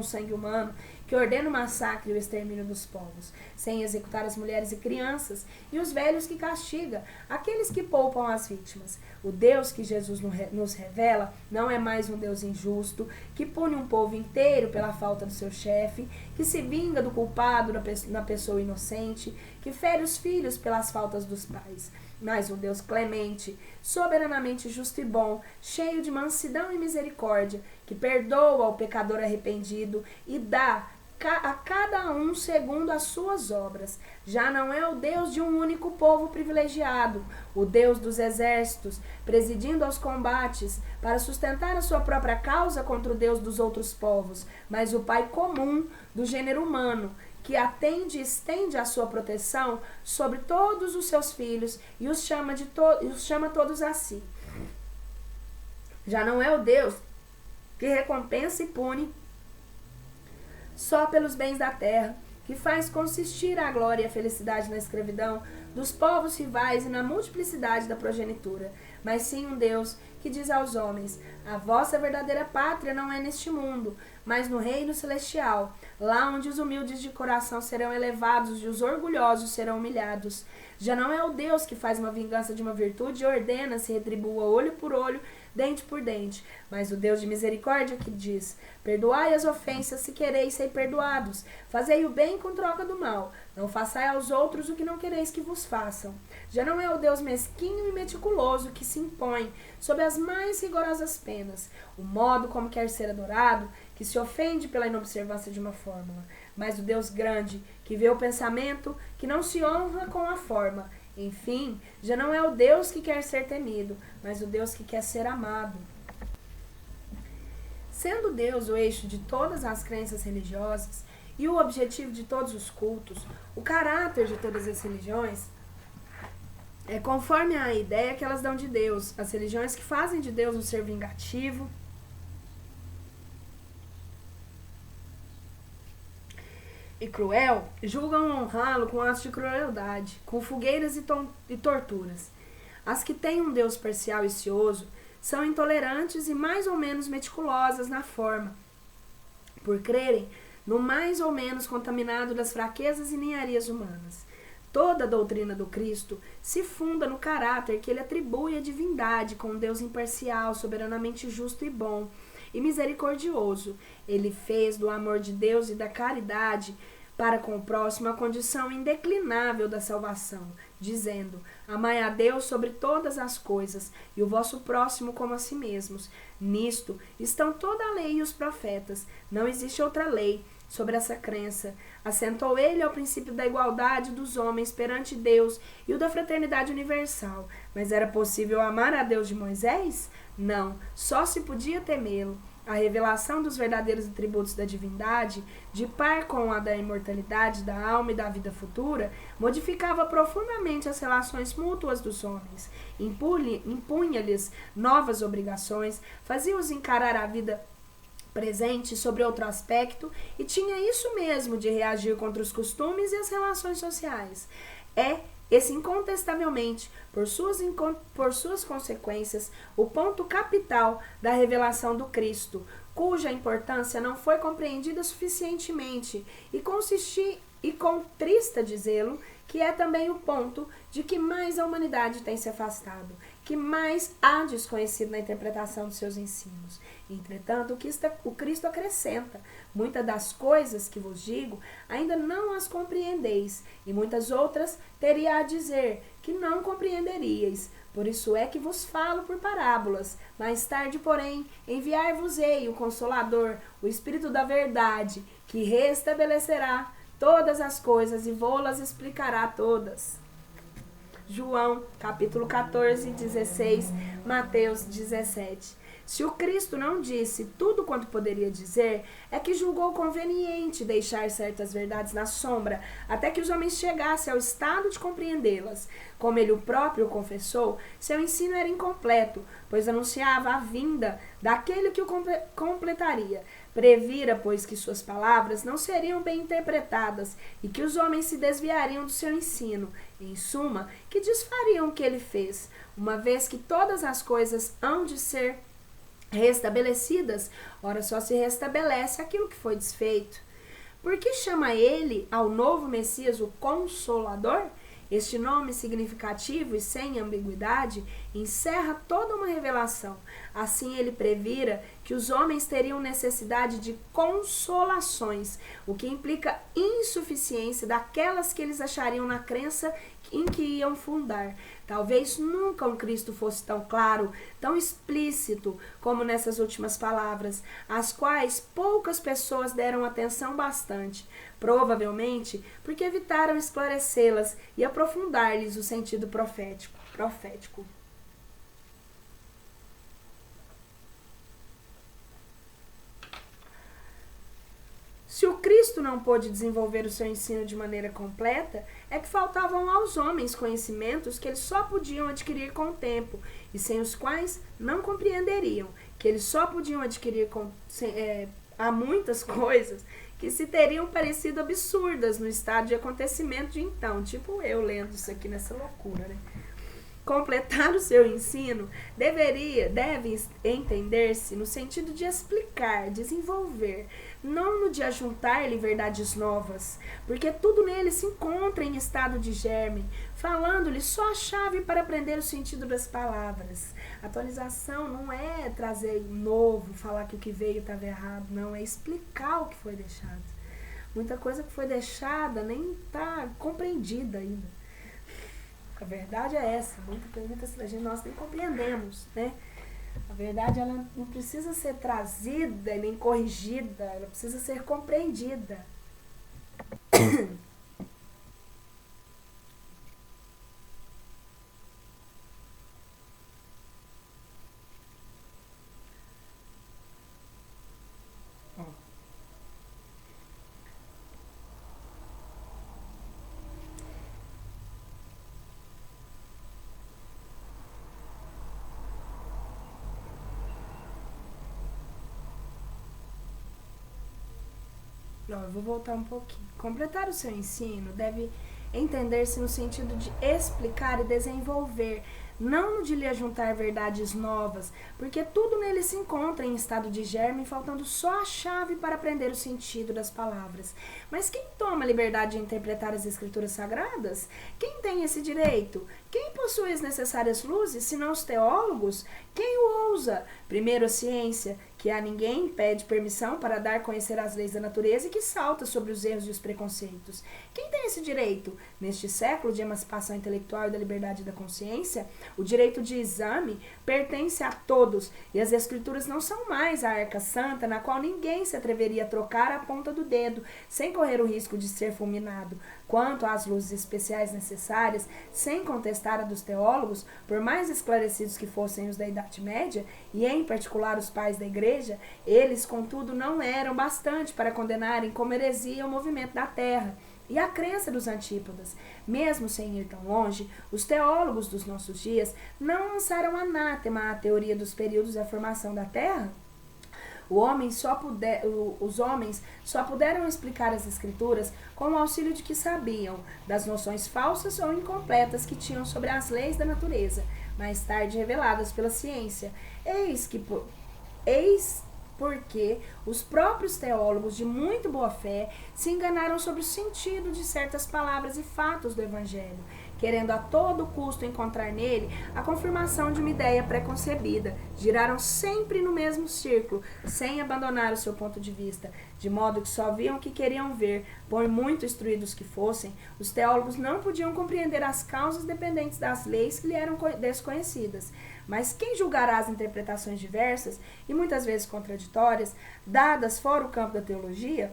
sangue humano, que ordena o massacre e o extermínio dos povos, sem executar as mulheres e crianças, e os velhos que castiga, aqueles que poupam as vítimas. O Deus que Jesus nos revela não é mais um Deus injusto, que pune um povo inteiro pela falta do seu chefe, que se vinga do culpado na pessoa inocente, que fere os filhos pelas faltas dos pais. Mas um Deus clemente, soberanamente justo e bom, cheio de mansidão e misericórdia, que perdoa ao pecador arrependido e dá a cada um segundo as suas obras. Já não é o Deus de um único povo privilegiado, o Deus dos exércitos, presidindo aos combates para sustentar a sua própria causa contra o Deus dos outros povos, mas o Pai comum do gênero humano, que atende e estende a sua proteção sobre todos os seus filhos e os chama todos a si. Já não é o Deus que recompensa e pune só pelos bens da terra, que faz consistir a glória e a felicidade na escravidão dos povos rivais e na multiplicidade da progenitura, mas sim um Deus que diz aos homens: a vossa verdadeira pátria não é neste mundo, mas no reino celestial, lá onde os humildes de coração serão elevados e os orgulhosos serão humilhados. Já não é o Deus que faz uma vingança de uma virtude e ordena se retribua olho por olho, dente por dente, mas o Deus de misericórdia que diz: perdoai as ofensas se quereis ser perdoados, fazei o bem com troca do mal, não façai aos outros o que não quereis que vos façam. Já não é o Deus mesquinho e meticuloso que se impõe sob as mais rigorosas penas, apenas o modo como quer ser adorado, que se ofende pela inobservância de uma fórmula, mas o Deus grande, que vê o pensamento, que não se honra com a forma. Enfim, já não é o Deus que quer ser temido, mas o Deus que quer ser amado. Sendo Deus o eixo de todas as crenças religiosas e o objetivo de todos os cultos, o caráter de todas as religiões é conforme a ideia que elas dão de Deus. As religiões que fazem de Deus um ser vingativo e cruel, julgam honrá-lo com atos de crueldade, com fogueiras e torturas. As que têm um Deus parcial e cioso são intolerantes e mais ou menos meticulosas na forma, por crerem no mais ou menos contaminado das fraquezas e ninharias humanas. Toda a doutrina do Cristo se funda no caráter que ele atribui à divindade, com um Deus imparcial, soberanamente justo e bom, e misericordioso. Ele fez do amor de Deus e da caridade para com o próximo a condição indeclinável da salvação, dizendo: amai a Deus sobre todas as coisas e o vosso próximo como a si mesmos. Nisto estão toda a lei e os profetas. Não existe outra lei sobre essa crença. Assentou ele ao princípio da igualdade dos homens perante Deus e o da fraternidade universal. Mas era possível amar a Deus de Moisés? Não, só se podia temê-lo. A revelação dos verdadeiros atributos da divindade, de par com a da imortalidade da alma e da vida futura, modificava profundamente as relações mútuas dos homens, impunha-lhes novas obrigações, fazia-os encarar a vida presente sobre outro aspecto e tinha isso mesmo de reagir contra os costumes e as relações sociais. Esse incontestavelmente, por suas consequências, o ponto capital da revelação do Cristo, cuja importância não foi compreendida suficientemente, e contrista dizê-lo, que é também o ponto de que mais a humanidade tem se afastado, que mais há desconhecido na interpretação dos seus ensinos. Entretanto, o Cristo acrescenta: muitas das coisas que vos digo ainda não as compreendeis, e muitas outras teria a dizer que não compreenderíeis. Por isso é que vos falo por parábolas. Mais tarde, porém, enviar-vos-ei o Consolador, o Espírito da Verdade, que restabelecerá todas as coisas e vô-las explicará todas. João, capítulo 14, 16, Mateus 17. Se o Cristo não disse tudo quanto poderia dizer, é que julgou conveniente deixar certas verdades na sombra, até que os homens chegassem ao estado de compreendê-las. Como ele o próprio confessou, seu ensino era incompleto, pois anunciava a vinda daquele que o completaria. Previra, pois, que suas palavras não seriam bem interpretadas e que os homens se desviariam do seu ensino. Em suma, que desfariam o que ele fez, uma vez que todas as coisas hão de ser restabelecidas, ora só se restabelece aquilo que foi desfeito. Por que chama ele ao novo Messias o Consolador? Este nome significativo e sem ambiguidade encerra toda uma revelação. Assim ele previra que os homens teriam necessidade de consolações, o que implica insuficiência daquelas que eles achariam na crença em que iam fundar. Talvez nunca um Cristo fosse tão claro, tão explícito como nessas últimas palavras, às quais poucas pessoas deram atenção bastante, provavelmente porque evitaram esclarecê-las e aprofundar-lhes o sentido profético. Se o Cristo não pôde desenvolver o seu ensino de maneira completa, é que faltavam aos homens conhecimentos que eles só podiam adquirir com o tempo e sem os quais não compreenderiam, que eles só podiam adquirir há muitas coisas que se teriam parecido absurdas no estado de acontecimento de então, tipo eu lendo isso aqui nessa loucura, né? Completar o seu ensino deve entender-se no sentido de explicar, desenvolver, não no de ajuntar-lhe verdades novas, porque tudo nele se encontra em estado de germe, falando-lhe só a chave para aprender o sentido das palavras. Atualização não é trazer novo, falar que o que veio estava errado, não, é explicar o que foi deixado. Muita coisa que foi deixada nem está compreendida ainda. A verdade é essa, muitas vezes nós nem compreendemos, né? A verdade, ela não precisa ser trazida nem corrigida, ela precisa ser compreendida. Não, eu vou voltar um pouquinho. Completar o seu ensino deve entender-se no sentido de explicar e desenvolver, não no de lhe ajuntar verdades novas, porque tudo nele se encontra em estado de germe, faltando só a chave para aprender o sentido das palavras. Mas quem toma a liberdade de interpretar as escrituras sagradas? Quem tem esse direito? Quem possui as necessárias luzes, senão os teólogos? Quem o ousa? Primeiro a ciência, que a ninguém pede permissão para dar a conhecer as leis da natureza e que salta sobre os erros e os preconceitos. Quem tem esse direito? Neste século de emancipação intelectual e da liberdade da consciência, o direito de exame pertence a todos, e as escrituras não são mais a arca santa na qual ninguém se atreveria a trocar a ponta do dedo, sem correr o risco de ser fulminado. Quanto às luzes especiais necessárias, sem contestar a dos teólogos, por mais esclarecidos que fossem os da Idade Média, e em particular os pais da Igreja, eles, contudo, não eram bastante para condenarem como heresia o movimento da Terra e a crença dos antípodas. Mesmo sem ir tão longe, os teólogos dos nossos dias não lançaram anátema à teoria dos períodos da formação da Terra. Os homens só puderam explicar as escrituras com o auxílio de que sabiam, das noções falsas ou incompletas que tinham sobre as leis da natureza, mais tarde reveladas pela ciência. Eis porque os próprios teólogos de muito boa fé se enganaram sobre o sentido de certas palavras e fatos do Evangelho, querendo a todo custo encontrar nele a confirmação de uma ideia preconcebida. Giraram sempre no mesmo círculo, sem abandonar o seu ponto de vista, de modo que só viam o que queriam ver. Por muito instruídos que fossem, os teólogos não podiam compreender as causas dependentes das leis que lhe eram desconhecidas. Mas quem julgará as interpretações diversas, e muitas vezes contraditórias, dadas fora o campo da teologia?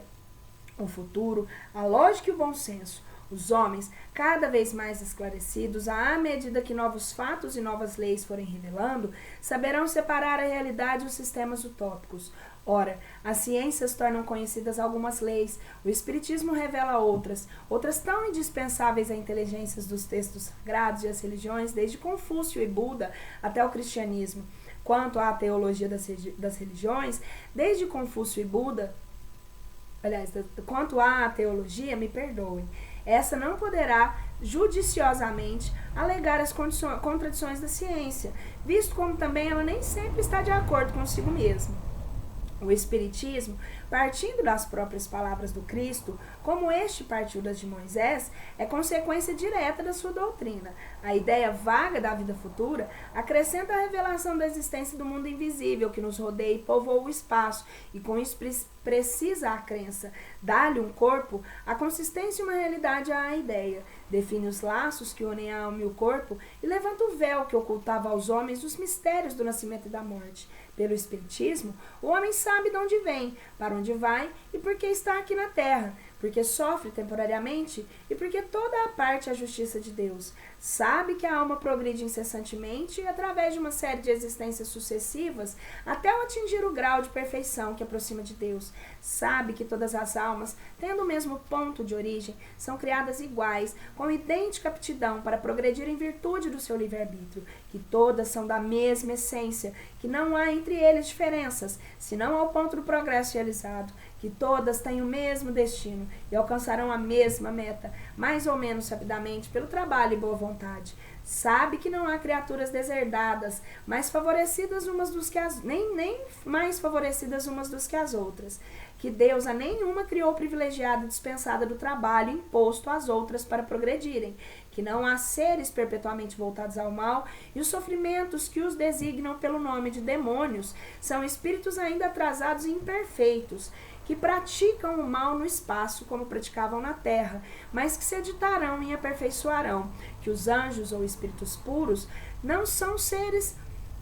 O futuro, a lógica e o bom senso. Os homens, cada vez mais esclarecidos, à medida que novos fatos e novas leis forem revelando, saberão separar a realidade dos sistemas utópicos. Ora, as ciências tornam conhecidas algumas leis, o espiritismo revela outras tão indispensáveis a inteligências dos textos sagrados e as religiões, desde Confúcio e Buda até o cristianismo. Quanto à teologia das religiões, desde Confúcio e Buda, quanto à teologia, me perdoem, essa não poderá judiciosamente alegar as contradições da ciência, visto como também ela nem sempre está de acordo consigo mesma. O Espiritismo, partindo das próprias palavras do Cristo, como este partiu das de Moisés, é consequência direta da sua doutrina. A ideia vaga da vida futura acrescenta a revelação da existência do mundo invisível que nos rodeia e povoa o espaço, e com isso precisa a crença. Dá-lhe um corpo, a consistência e uma realidade à ideia. Define os laços que unem a alma e o corpo e levanta o véu que ocultava aos homens os mistérios do nascimento e da morte. Pelo Espiritismo, o homem sabe de onde vem, para onde vai e por que está aqui na terra, porque sofre temporariamente e porque toda a parte é a justiça de Deus. Sabe que a alma progride incessantemente através de uma série de existências sucessivas até atingir o grau de perfeição que aproxima de Deus. Sabe que todas as almas, tendo o mesmo ponto de origem, são criadas iguais, com idêntica aptidão para progredir em virtude do seu livre-arbítrio, que todas são da mesma essência, que não há entre eles diferenças, senão ao ponto do progresso realizado, que todas têm o mesmo destino e alcançarão a mesma meta, mais ou menos rapidamente, pelo trabalho e boa vontade. Sabe que não há criaturas deserdadas, mais favorecidas umas dos que nem mais favorecidas umas dos que as outras, que Deus a nenhuma criou privilegiada e dispensada do trabalho imposto às outras para progredirem, que não há seres perpetuamente voltados ao mal, e os sofrimentos que os designam pelo nome de demônios são espíritos ainda atrasados e imperfeitos, que praticam o mal no espaço como praticavam na terra, mas que se editarão e aperfeiçoarão, que os anjos ou espíritos puros não são seres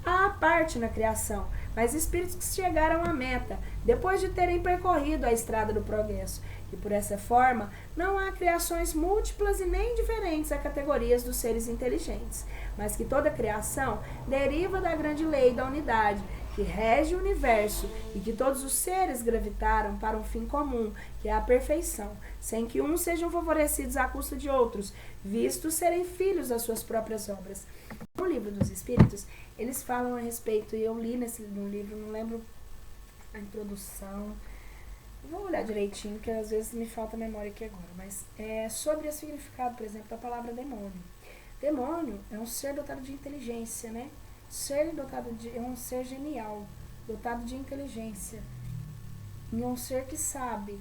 Há parte na criação, mas espíritos que chegaram à meta, depois de terem percorrido a estrada do progresso. E por essa forma, não há criações múltiplas e nem diferentes a categorias dos seres inteligentes, mas que toda criação deriva da grande lei da unidade, que rege o universo, e que todos os seres gravitaram para um fim comum, que é a perfeição, sem que uns sejam favorecidos à custa de outros, vistos serem filhos das suas próprias obras. No Livro dos Espíritos, eles falam a respeito, e eu li no livro, não lembro a introdução, vou olhar direitinho, porque às vezes me falta memória aqui agora, mas é sobre o significado, por exemplo, da palavra demônio. Demônio é um ser dotado de inteligência, né? É um ser genial, dotado de inteligência, e um ser que sabe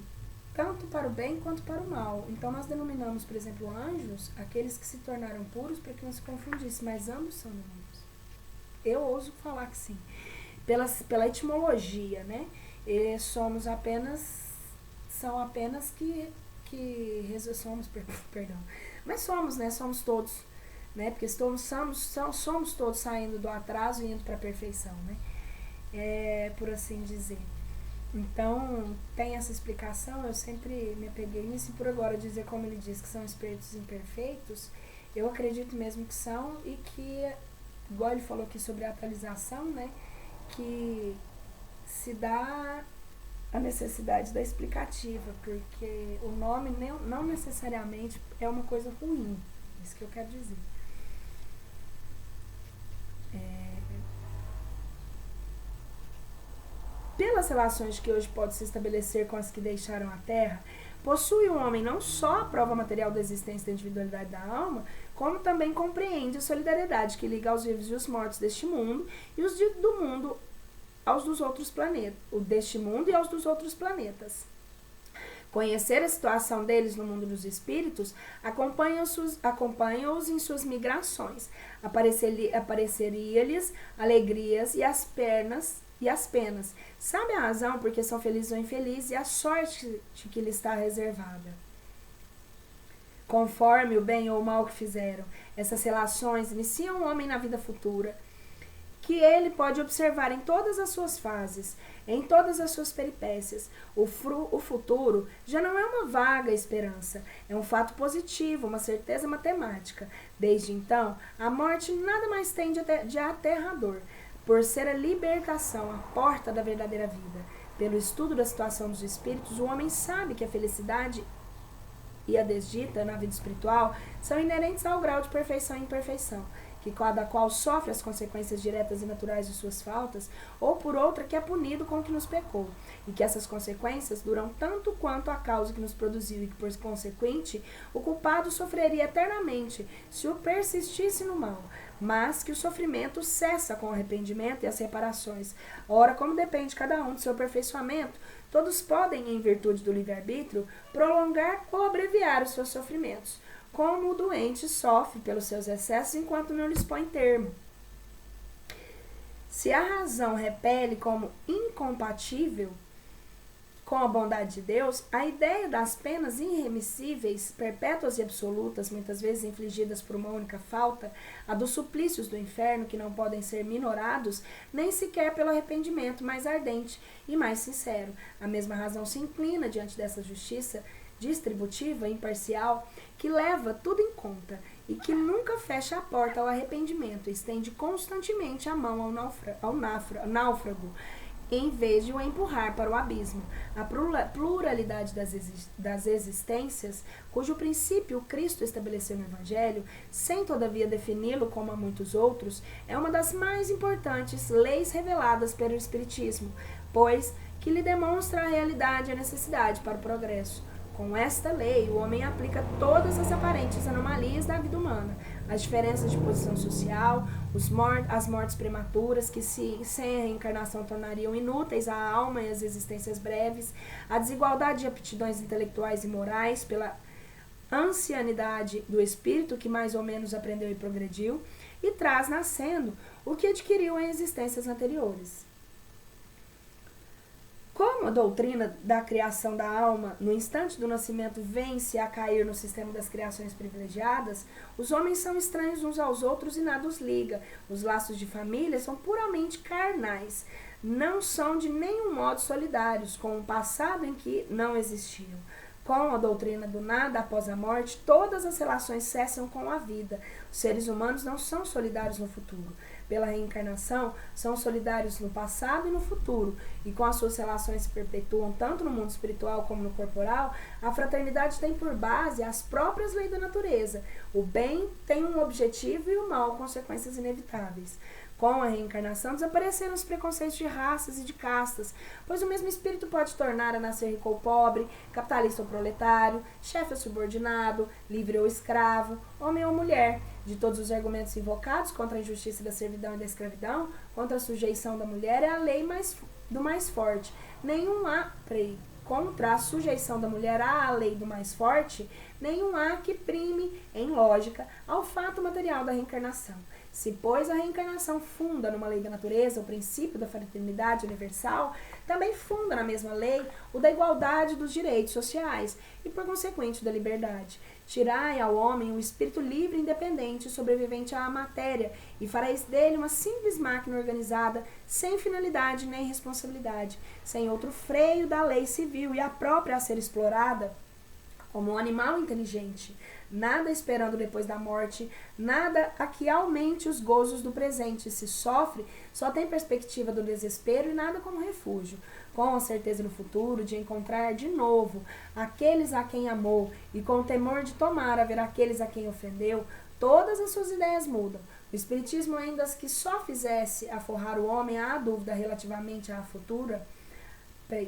tanto para o bem quanto para o mal. Então nós denominamos, por exemplo, anjos, aqueles que se tornaram puros para que não se confundisse, mas ambos são demônios. Eu ouso falar que sim. Pela etimologia, né? Somos apenas perdão. Mas somos, né? Somos todos, né? Porque somos todos saindo do atraso e indo para a perfeição, né? Por assim dizer. Então, tem essa explicação, eu sempre me apeguei nisso, e por agora dizer, como ele diz, que são espíritos imperfeitos, eu acredito mesmo que são, e que, igual ele falou aqui sobre a atualização, né, que se dá a necessidade da explicativa, porque o nome não necessariamente é uma coisa ruim, isso que eu quero dizer. Pelas relações que hoje pode se estabelecer com as que deixaram a Terra, possui o homem não só a prova material da existência da individualidade da alma, como também compreende a solidariedade que liga aos vivos e os mortos deste mundo e os do mundo aos dos outros planetas, o deste mundo e aos dos outros planetas. Conhecer a situação deles no mundo dos espíritos acompanha-os em suas migrações. Apareceria-lhes alegrias e as penas. Sabe a razão porque são felizes ou infelizes e a sorte de que lhes está reservada. Conforme o bem ou o mal que fizeram, essas relações iniciam o homem na vida futura, que ele pode observar em todas as suas fases, em todas as suas peripécias. O futuro já não é uma vaga esperança, é um fato positivo, uma certeza matemática. Desde então, a morte nada mais tem de aterrador, por ser a libertação, a porta da verdadeira vida. Pelo estudo da situação dos espíritos, o homem sabe que a felicidade e a desdita na vida espiritual são inerentes ao grau de perfeição e imperfeição, que cada qual sofre as consequências diretas e naturais de suas faltas, ou por outra que é punido com o que nos pecou, e que essas consequências duram tanto quanto a causa que nos produziu, e que, por consequente, o culpado sofreria eternamente se o persistisse no mal, mas que o sofrimento cessa com o arrependimento e as reparações. Ora, como depende cada um do seu aperfeiçoamento, todos podem, em virtude do livre-arbítrio, prolongar ou abreviar os seus sofrimentos, como o doente sofre pelos seus excessos enquanto não lhes põe termo. Se a razão repele como incompatível com a bondade de Deus, a ideia das penas irremissíveis, perpétuas e absolutas, muitas vezes infligidas por uma única falta, a dos suplícios do inferno que não podem ser minorados, nem sequer pelo arrependimento mais ardente e mais sincero. A mesma razão se inclina diante dessa justiça distributiva e imparcial, que leva tudo em conta e que nunca fecha a porta ao arrependimento, estende constantemente a mão ao náufrago, em vez de o empurrar para o abismo. A pluralidade das existências, cujo princípio Cristo estabeleceu no Evangelho, sem todavia defini-lo como a muitos outros, é uma das mais importantes leis reveladas pelo Espiritismo, pois que lhe demonstra a realidade e a necessidade para o progresso. Com esta lei, o homem aplica todas as aparentes anomalias da vida humana, as diferenças de posição social, as mortes prematuras que sem a reencarnação tornariam inúteis a alma e as existências breves, a desigualdade de aptidões intelectuais e morais pela ancianidade do espírito que mais ou menos aprendeu e progrediu, e traz nascendo o que adquiriu em existências anteriores. Como a doutrina da criação da alma, no instante do nascimento, vence a cair no sistema das criações privilegiadas, os homens são estranhos uns aos outros e nada os liga. Os laços de família são puramente carnais. Não são de nenhum modo solidários com um passado em que não existiam. Com a doutrina do nada após a morte, todas as relações cessam com a vida. Os seres humanos não são solidários no futuro. Pela reencarnação, são solidários no passado e no futuro, e com as suas relações se perpetuam tanto no mundo espiritual como no corporal. A fraternidade tem por base as próprias leis da natureza. O bem tem um objetivo e o mal consequências inevitáveis. Com a reencarnação, desapareceram os preconceitos de raças e de castas, pois o mesmo espírito pode tornar a nascer rico ou pobre, capitalista ou proletário, chefe ou subordinado, livre ou escravo, homem ou mulher. De todos os argumentos invocados contra a injustiça da servidão e da escravidão, contra a sujeição da mulher, é a lei do mais forte. Contra a sujeição da mulher à lei do mais forte, nenhum há que prime, em lógica, ao fato material da reencarnação. Se, pois, a reencarnação funda numa lei da natureza o princípio da fraternidade universal, também funda na mesma lei o da igualdade dos direitos sociais e, por consequente, da liberdade. Tirai ao homem o espírito livre e independente, sobrevivente à matéria, e fareis dele uma simples máquina organizada, sem finalidade nem responsabilidade, sem outro freio da lei civil e a própria a ser explorada como um animal inteligente, nada esperando depois da morte, nada a que aumente os gozos do presente. Se sofre, só tem perspectiva do desespero e nada como refúgio, com a certeza no futuro de encontrar de novo aqueles a quem amou e com o temor de tomar a ver aqueles a quem ofendeu. Todas as suas ideias mudam. O espiritismo, ainda que só fizesse aforrar o homem à dúvida relativamente à futura,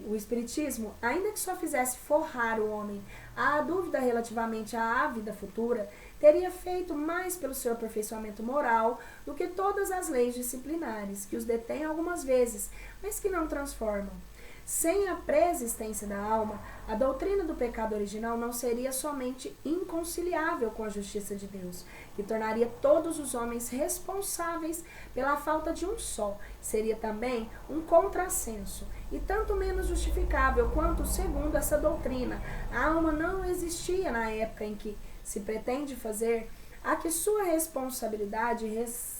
o espiritismo, ainda que só fizesse forrar o homem à dúvida relativamente à vida futura, teria feito mais pelo seu aperfeiçoamento moral do que todas as leis disciplinares, que os detêm algumas vezes, mas que não transformam. Sem a preexistência da alma, a doutrina do pecado original não seria somente inconciliável com a justiça de Deus, que tornaria todos os homens responsáveis pela falta de um só. Seria também um contrassenso, e tanto menos justificável quanto, segundo essa doutrina, a alma não existia na época em que se pretende fazer a que sua responsabilidade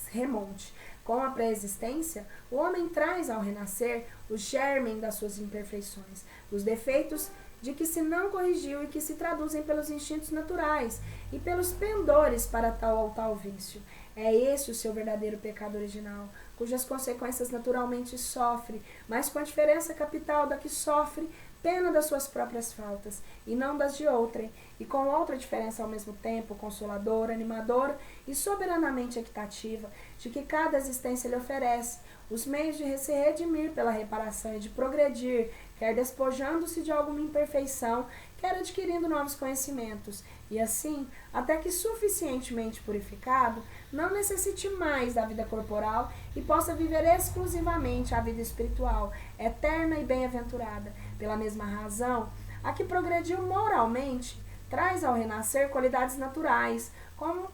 remonte. Com a pré-existência, o homem traz ao renascer o germen das suas imperfeições, os defeitos de que se não corrigiu e que se traduzem pelos instintos naturais e pelos pendores para tal ou tal vício. É esse o seu verdadeiro pecado original, cujas consequências naturalmente sofre, mas com a diferença capital da que sofre pena das suas próprias faltas, e não das de outrem, e com outra diferença ao mesmo tempo, consoladora, animadora e soberanamente equitativa, de que cada existência lhe oferece os meios de se redimir pela reparação e de progredir, quer despojando-se de alguma imperfeição, quer adquirindo novos conhecimentos, e assim, até que suficientemente purificado, não necessite mais da vida corporal e possa viver exclusivamente a vida espiritual, eterna e bem-aventurada. Pela mesma razão, a que progrediu moralmente traz ao renascer qualidades naturais, como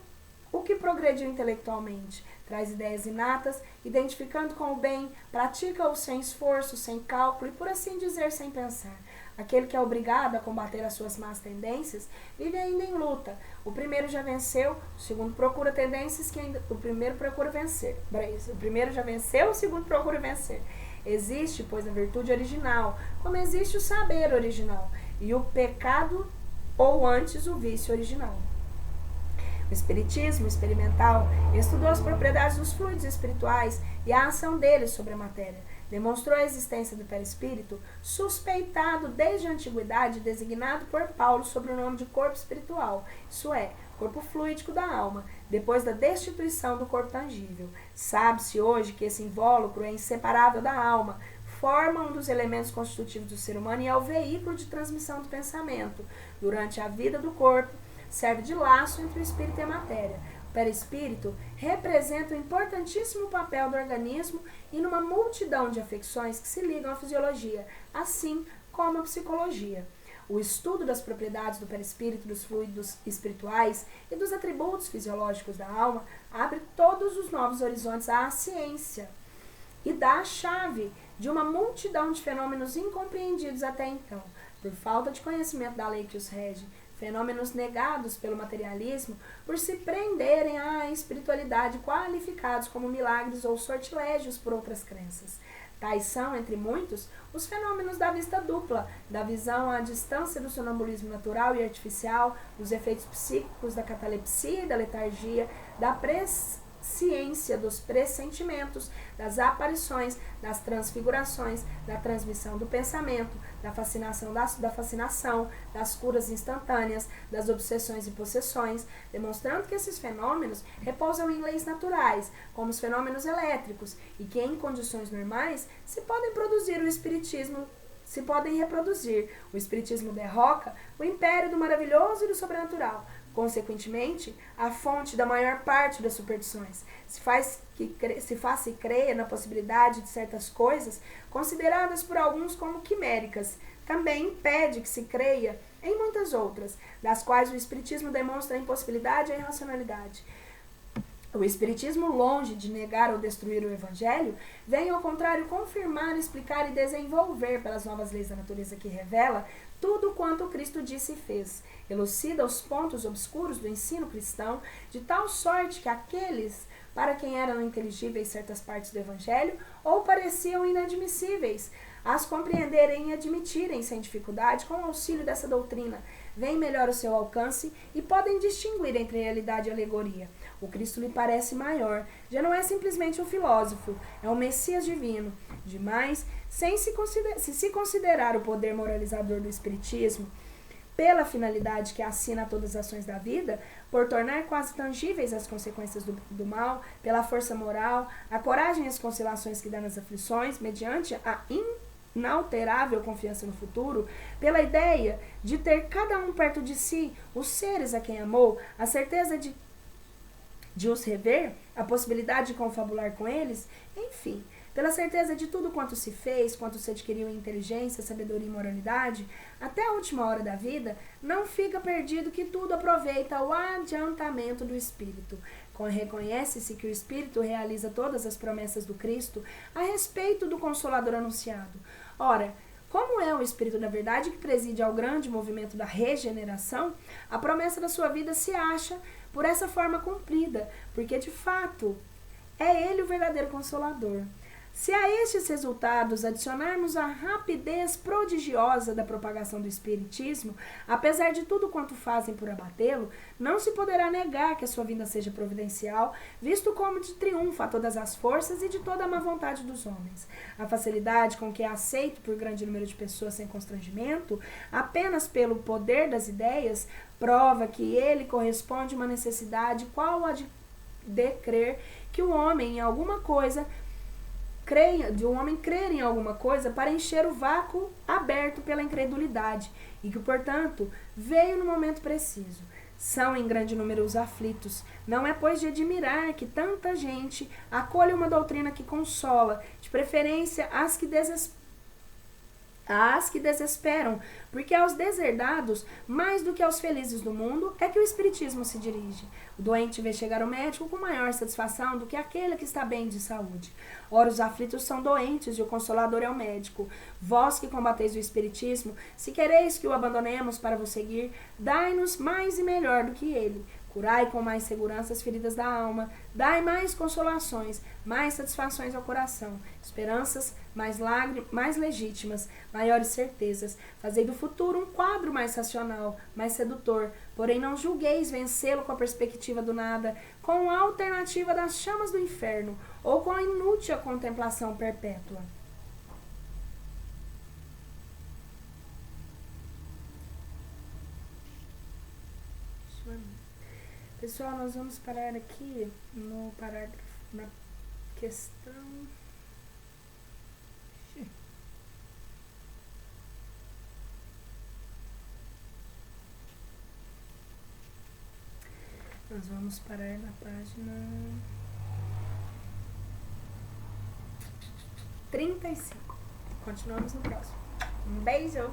o que progrediu intelectualmente. Traz ideias inatas, identificando com o bem, pratica-o sem esforço, sem cálculo e, por assim dizer, sem pensar. Aquele que é obrigado a combater as suas más tendências vive ainda em luta. O primeiro já venceu, o segundo procura tendências que ainda... O primeiro procura vencer. O primeiro já venceu, o segundo procura vencer. Existe, pois, a virtude original, como existe o saber original, e o pecado, ou antes o vício original. O espiritismo experimental estudou as propriedades dos fluidos espirituais e a ação deles sobre a matéria. Demonstrou a existência do perispírito, suspeitado desde a antiguidade, designado por Paulo sob o nome de corpo espiritual, isso é, corpo fluídico da alma, depois da destituição do corpo tangível. Sabe-se hoje que esse invólucro é inseparável da alma, forma um dos elementos constitutivos do ser humano e é o veículo de transmissão do pensamento. Durante a vida do corpo, serve de laço entre o espírito e a matéria. O perispírito representa um importantíssimo papel do organismo e numa multidão de afecções que se ligam à fisiologia, assim como à psicologia. O estudo das propriedades do perispírito, dos fluidos espirituais e dos atributos fisiológicos da alma abre todos os novos horizontes à ciência. e dá a chave de uma multidão de fenômenos incompreendidos até então, por falta de conhecimento da lei que os rege, fenômenos negados pelo materialismo por se prenderem à espiritualidade, qualificados como milagres ou sortilégios por outras crenças. Tais são, entre muitos, os fenômenos da vista dupla, da visão à distância do sonambulismo natural e artificial, dos efeitos psíquicos da catalepsia e da letargia, da presciência dos pressentimentos, das aparições, das transfigurações, da transmissão do pensamento, da fascinação, das curas instantâneas, das obsessões e possessões, demonstrando que esses fenômenos repousam em leis naturais, como os fenômenos elétricos, e que em condições normais se podem reproduzir. O espiritismo derroca o império do maravilhoso e do sobrenatural, consequentemente, a fonte da maior parte das superstições. Se faz e creia na possibilidade de certas coisas, consideradas por alguns como quiméricas. Também impede que se creia em muitas outras, das quais o espiritismo demonstra a impossibilidade e a irracionalidade. O espiritismo, longe de negar ou destruir o evangelho, vem ao contrário confirmar, explicar e desenvolver pelas novas leis da natureza que revela tudo quanto Cristo disse e fez. Elucida os pontos obscuros do ensino cristão, de tal sorte que aqueles para quem eram inteligíveis certas partes do evangelho ou pareciam inadmissíveis, as compreenderem e admitirem sem dificuldade com o auxílio dessa doutrina, vem melhor o seu alcance e podem distinguir entre realidade e alegoria. O Cristo lhe parece maior, já não é simplesmente um filósofo, é um Messias divino. Demais, se considerar o poder moralizador do Espiritismo, pela finalidade que assina a todas as ações da vida, por tornar quase tangíveis as consequências do mal, pela força moral, a coragem e as conciliações que dá nas aflições, mediante a inalterável confiança no futuro, pela ideia de ter cada um perto de si os seres a quem amou, a certeza de os rever, a possibilidade de confabular com eles, enfim, pela certeza de tudo quanto se fez, quanto se adquiriu em inteligência, sabedoria e moralidade, até a última hora da vida, não fica perdido que tudo aproveita o adiantamento do Espírito. Reconhece-se que o Espírito realiza todas as promessas do Cristo a respeito do Consolador anunciado. Ora, como é o Espírito da verdade que preside ao grande movimento da regeneração, a promessa da sua vida se acha por essa forma cumprida, porque de fato é ele o verdadeiro Consolador. Se a estes resultados adicionarmos a rapidez prodigiosa da propagação do espiritismo, apesar de tudo quanto fazem por abatê-lo, não se poderá negar que a sua vinda seja providencial, visto como de triunfo a todas as forças e de toda a má vontade dos homens. A facilidade com que é aceito por grande número de pessoas sem constrangimento, apenas pelo poder das ideias, prova que ele corresponde a uma necessidade qual a de crer que o homem em alguma coisa de um homem crer em alguma coisa para encher o vácuo aberto pela incredulidade e que, portanto, veio no momento preciso. São em grande número os aflitos. Não é, pois, de admirar que tanta gente acolha uma doutrina que consola, de preferência às que desesperam, porque aos deserdados, mais do que aos felizes do mundo, é que o Espiritismo se dirige. O doente vê chegar ao médico com maior satisfação do que aquele que está bem de saúde. Ora, os aflitos são doentes e o Consolador é o médico. Vós que combateis o Espiritismo, se quereis que o abandonemos para vos seguir, dai-nos mais e melhor do que ele. Curai com mais segurança as feridas da alma, dai mais consolações, mais satisfações ao coração, esperanças mais legítimas, maiores certezas. Fazei do futuro um quadro mais racional, mais sedutor, porém não julgueis vencê-lo com a perspectiva do nada, com a alternativa das chamas do inferno, ou com a inútil contemplação perpétua. Pessoal, nós vamos parar aqui no parágrafo, na questão... Nós vamos parar na página 35. Continuamos no próximo. Um beijo!